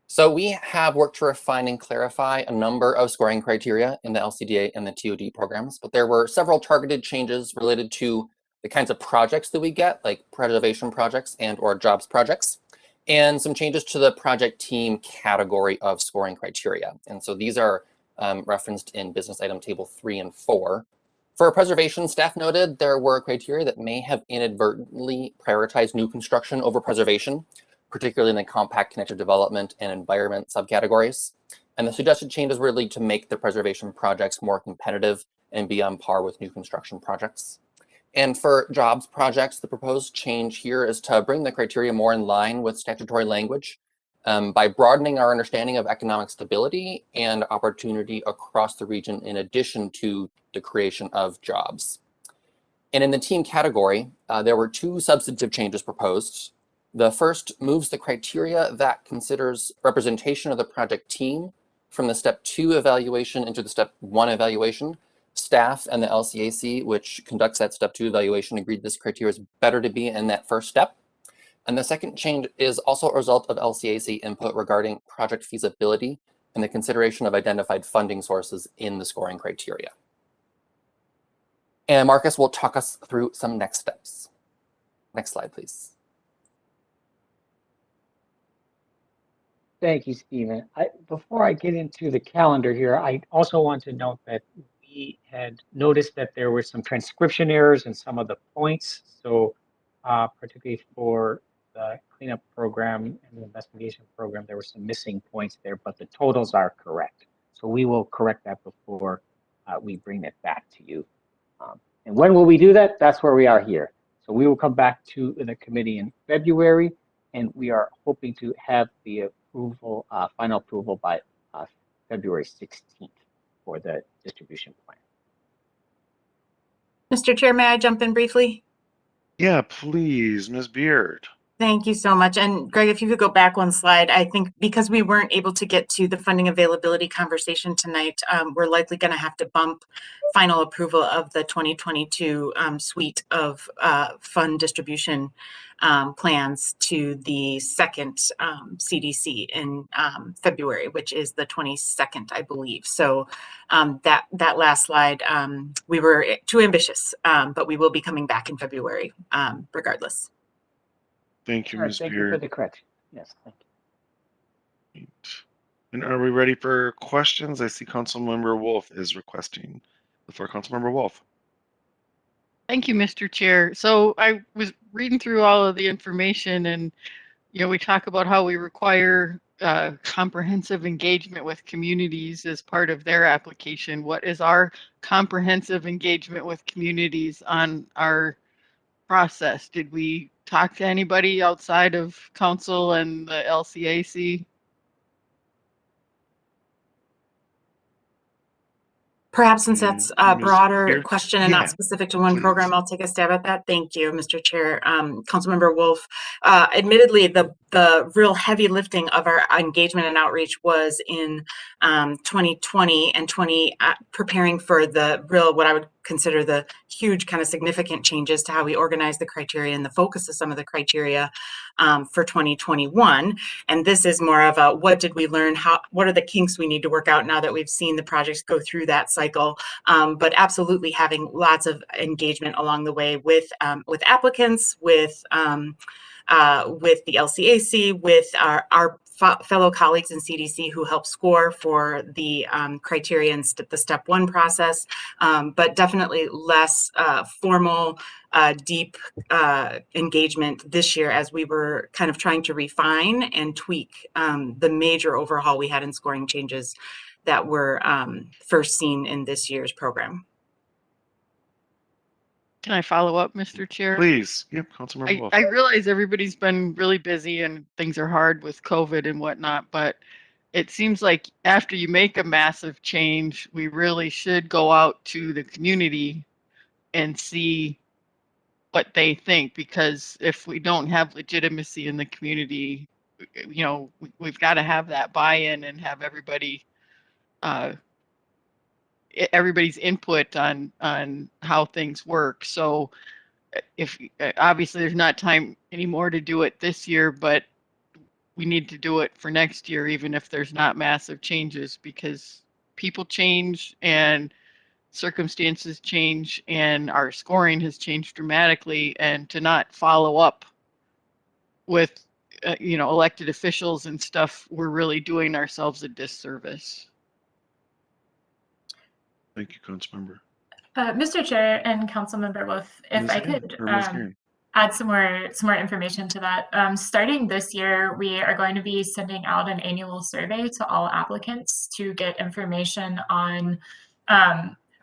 So we have worked to refine and clarify a number of scoring criteria in the LCDA and the TOD programs, but there were several targeted changes related to the kinds of projects that we get, like preservation projects and or jobs projects, and some changes to the project team category of scoring criteria. And so these are referenced in business item table 3 and 4. For preservation, staff noted there were criteria that may have inadvertently prioritized new construction over preservation, particularly in the compact connected development and environment subcategories. And the suggested changes were really to make the preservation projects more competitive and be on par with new construction projects. And for jobs projects, the proposed change here is to bring the criteria more in line with statutory language by broadening our understanding of economic stability and opportunity across the region, in addition to the creation of jobs. And in the team category, there were 2 substantive changes proposed. The first moves the criteria that considers representation of the project team from the step 2 evaluation into the step 1 evaluation. Staff and the LCAC, which conducts that step 2 evaluation, agreed this criteria is better to be in that first step. And the second change is also a result of LCAC input regarding project feasibility and the consideration of identified funding sources in the scoring criteria. And Marcus will talk us through some next steps. Next slide, please. Thank you, Stephen. Before I get into the calendar here, I also want to note that we had noticed that there were some transcription errors in some of the points. So particularly for the cleanup program and the investigation program, there were some missing points there, but the totals are correct. So we will correct that before we bring it back to you. And when will we do that? That's where we are here. So we will come back to the committee in February, and we are hoping to have the approval, final approval by February 16th for the distribution plan. Mr. Chair, may I jump in briefly? Yeah, please, Ms. Beard. Thank you so much. And Greg, if you could go back one slide, I think because we weren't able to get to the funding availability conversation tonight, we're likely going to have to bump final approval of the 2022 suite of fund distribution plans to the second CDC in February, which is the 22nd, I believe. So that last slide, we were too ambitious, but we will be coming back in February regardless. Thank you, Ms. Thank Beard. you for the correction. Yes, thank you. And are we ready for questions? I see Councilmember Wolf is requesting the floor. Councilmember Wolf. Thank you, Mr. Chair. So I was reading through all of the information, and we talk about how we require comprehensive engagement with communities as part of their application. What is our comprehensive engagement with communities on our process? Did we talk to anybody outside of council and the LCAC? Perhaps since that's a broader question and Yeah, not specific to one please. program, I'll take a stab at that. Thank you, Mr. Chair. Councilmember Wolf, admittedly, the real heavy lifting of our engagement and outreach was in 2020 and preparing for the real, what I would consider the huge kind of significant changes to how we organize the criteria and the focus of some of the criteria for 2021. And this is more of a, what did we learn? What are the kinks we need to work out now that we've seen the projects go through that cycle? But absolutely having lots of engagement along the way with applicants, with the LCAC, with our fellow colleagues in CDC who help score for the criteria and the step one process, but definitely less formal, deep engagement this year as we were kind of trying to refine and tweak the major overhaul we had in scoring changes that were first seen in this year's program. Can I follow up, Mr. Chair? Please. Yep, Councilmember Wolf. I realize everybody's been really busy and things are hard with COVID and whatnot, but it seems like after you make a massive change, we really should go out to the community and see what they think, because if we don't have legitimacy in the community, we've got to have that buy-in and have everybody's input on how things work. So if obviously there's not time anymore to do it this year, but we need to do it for next year, even if there's not massive changes, because people change and circumstances change and our scoring has changed dramatically, and to not follow up with elected officials and stuff, we're really doing ourselves a disservice. Thank you, Councilmember. Mr. Chair and Councilmember Wolf, if I could add some more information to that. Starting this year, we are going to be sending out an annual survey to all applicants to get information on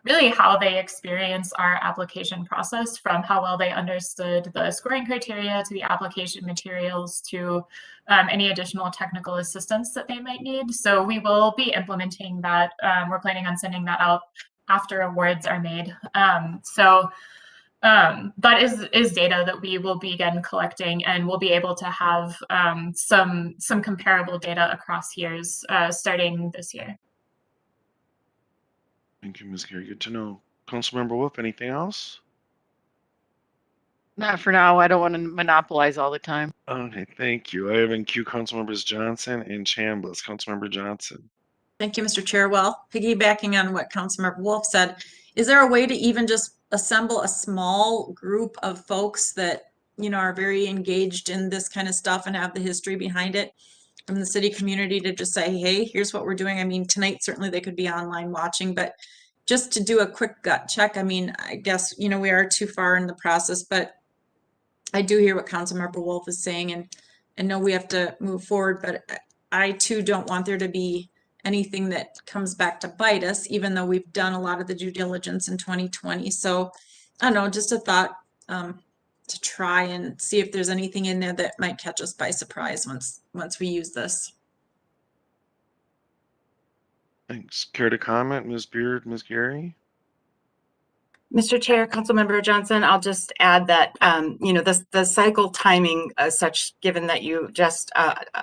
really how they experience our application process, from how well they understood the scoring criteria to the application materials to any additional technical assistance that they might need. So we will be implementing that. We're planning on sending that out after awards are made. That is data that we will begin collecting, and we'll be able to have some comparable data across years starting this year. Thank you, Ms. Gary. Good to know. Councilmember Wolf, anything else? Not for now. I don't want to monopolize all the time. Okay, thank you. I have in queue Councilmembers Johnson and Chambliss. Councilmember Johnson. Thank you, Mr. Chair. Well, piggybacking on what Councilmember Wolf said, is there a way to even just assemble a small group of folks that, are very engaged in this kind of stuff and have the history behind it from the city community to just say, hey, here's what we're doing? I mean, tonight, certainly they could be online watching, but just to do a quick gut check. I mean, I guess, we are too far in the process, but I do hear what Councilmember Wolf is saying, and know we have to move forward, but I too don't want there to be anything that comes back to bite us, even though we've done a lot of the due diligence in 2020. So I don't know, just a thought to try and see if there's anything in there that might catch us by surprise once we use this. Thanks. Care to comment, Ms. Beard, Ms. Gary? Mr. Chair, Councilmember Johnson, I'll just add that, you know, the cycle timing as such, given that you just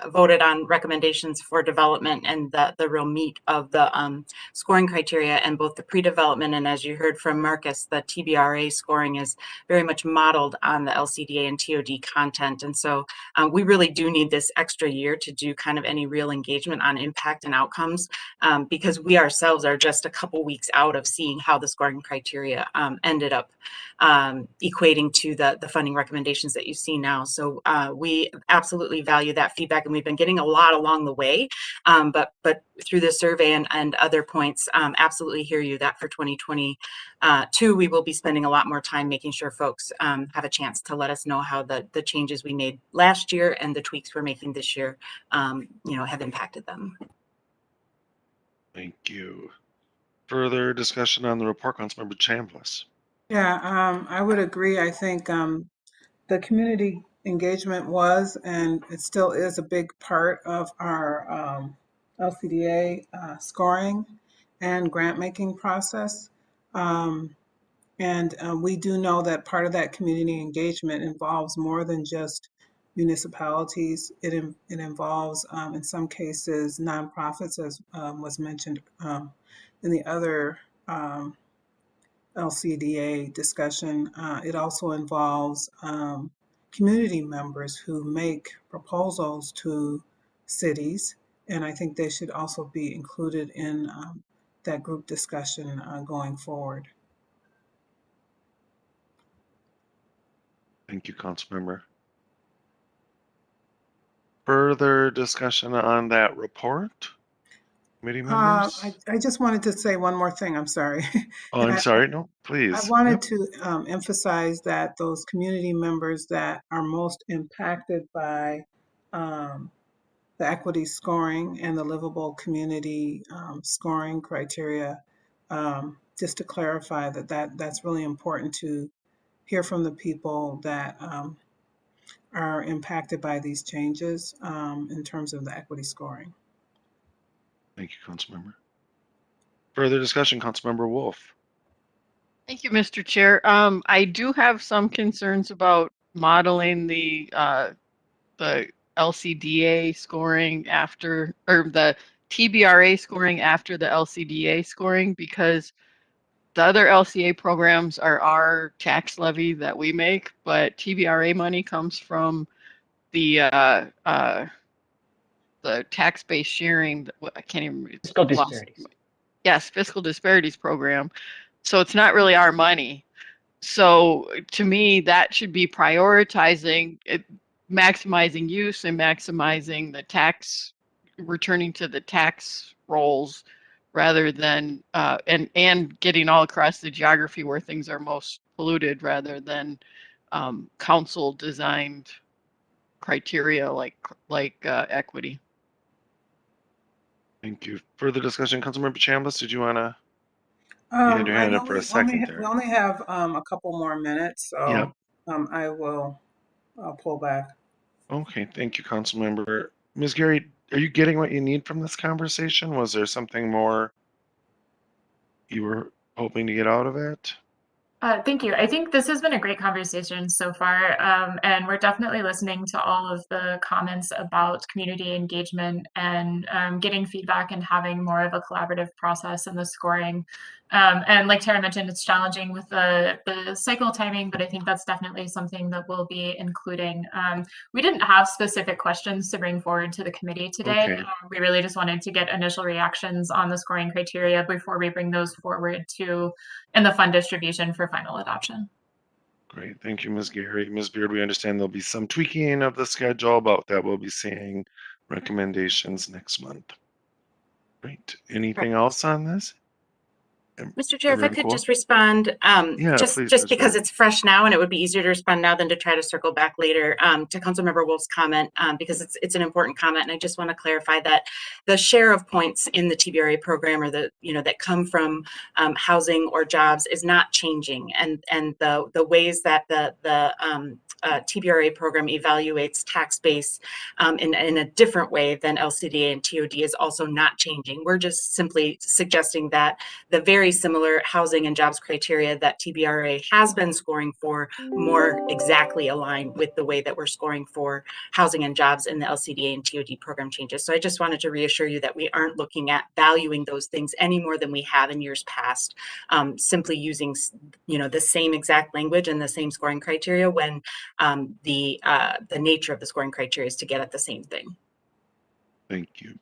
voted on recommendations for development and the real meat of the scoring criteria and both the pre-development and, as you heard from Marcus, the TBRA scoring is very much modeled on the LCDA and TOD content. And so we really do need this extra year to do kind of any real engagement on impact and outcomes, because we ourselves are just a couple weeks out of seeing how the scoring criteria ended up equating to the funding recommendations that you see now. So we absolutely value that feedback, and we've been getting a lot along the way. But through the survey and other points, absolutely hear you that for 2022, we will be spending a lot more time making sure folks have a chance to let us know how the changes we made last year and the tweaks we're making this year, you know, have impacted them. Thank you. Further discussion on the report, Councilmember Chambliss. Yeah, I would agree. I think the community engagement was, and it still is, a big part of our LCDA scoring and grant making process. And we do know that part of that community engagement involves more than just municipalities. It involves, in some cases, nonprofits, as was mentioned in the other LCDA discussion. It also involves community members who make proposals to cities, and I think they should also be included in that group discussion going forward. Thank you, Councilmember. Further discussion on that report? Committee members? I just wanted to say one more thing. I'm sorry. Oh, I'm sorry. No, please. I wanted to emphasize that those community members that are most impacted by the equity scoring and the livable community scoring criteria, just to clarify that's really important to hear from the people that are impacted by these changes in terms of the equity scoring. Thank you, Councilmember. Further discussion, Councilmember Wolf. Thank you, Mr. Chair. I do have some concerns about modeling the LCDA scoring after, or the TBRA scoring after the LCDA scoring, because the other LCA programs are our tax levy that we make, but TBRA money comes from the tax-based sharing. I can't even. Fiscal disparities. Yes, fiscal disparities program. So it's not really our money. So to me, that should be prioritizing it, maximizing use and maximizing the tax, returning to the tax rolls, rather than and getting all across the geography where things are most polluted, rather than council designed criteria like equity. Thank you. Further discussion, Councilmember Chambliss, did you want to? You had your I hand know up for a second there. we only have a couple more minutes, so Yep. I will pull back. Okay, thank you, Councilmember. Ms. Gary, are you getting what you need from this conversation? Was there something more you were hoping to get out of it? Thank you. I think this has been a great conversation so far, and we're definitely listening to all of the comments about community engagement and getting feedback and having more of a collaborative process in the scoring. And like Tara mentioned, it's challenging with the cycle timing, but I think that's definitely something that we'll be including. We didn't have specific questions to bring forward to the committee today. Okay. We really just wanted to get initial reactions on the scoring criteria before we bring those forward in the fund distribution for final adoption. Great, thank you, Ms. Gary. Ms. Beard, we understand there'll be some tweaking of the schedule, but that we'll be seeing recommendations next month. Great. Anything else on this? Mr. Chair, if I Everyone could cool? just respond, Yeah, just please, because Ms. it's fresh now and it would be easier to respond now than to try to circle back later to Councilmember Wolf's comment, because it's an important comment, and I just want to clarify that the share of points in the TBRA program, or that come from housing or jobs, is not changing, and the ways that the TBRA program evaluates tax base in a different way than LCDA and TOD is also not changing. We're just simply suggesting that the very similar housing and jobs criteria that TBRA has been scoring for more exactly align with the way that we're scoring for housing and jobs in the LCDA and TOD program changes. So I just wanted to reassure you that we aren't looking at valuing those things any more than we have in years past, simply using the same exact language and the same scoring criteria when the nature of the scoring criteria is to get at the same thing. Thank you.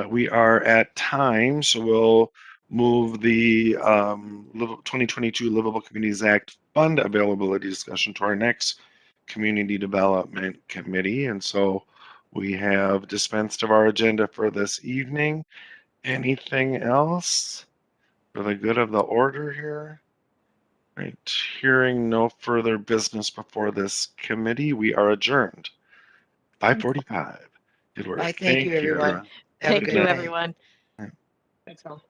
We are at time, so we'll move the 2022 Livable Communities Act fund availability discussion to our next Community Development Committee. And so we have dispensed of our agenda for this evening. Anything else for the good of the order here? Right, hearing no further business before this committee, we are adjourned. 5:45. Good work. Thank you, everyone. Have a Thank good you, night. everyone. Thanks all.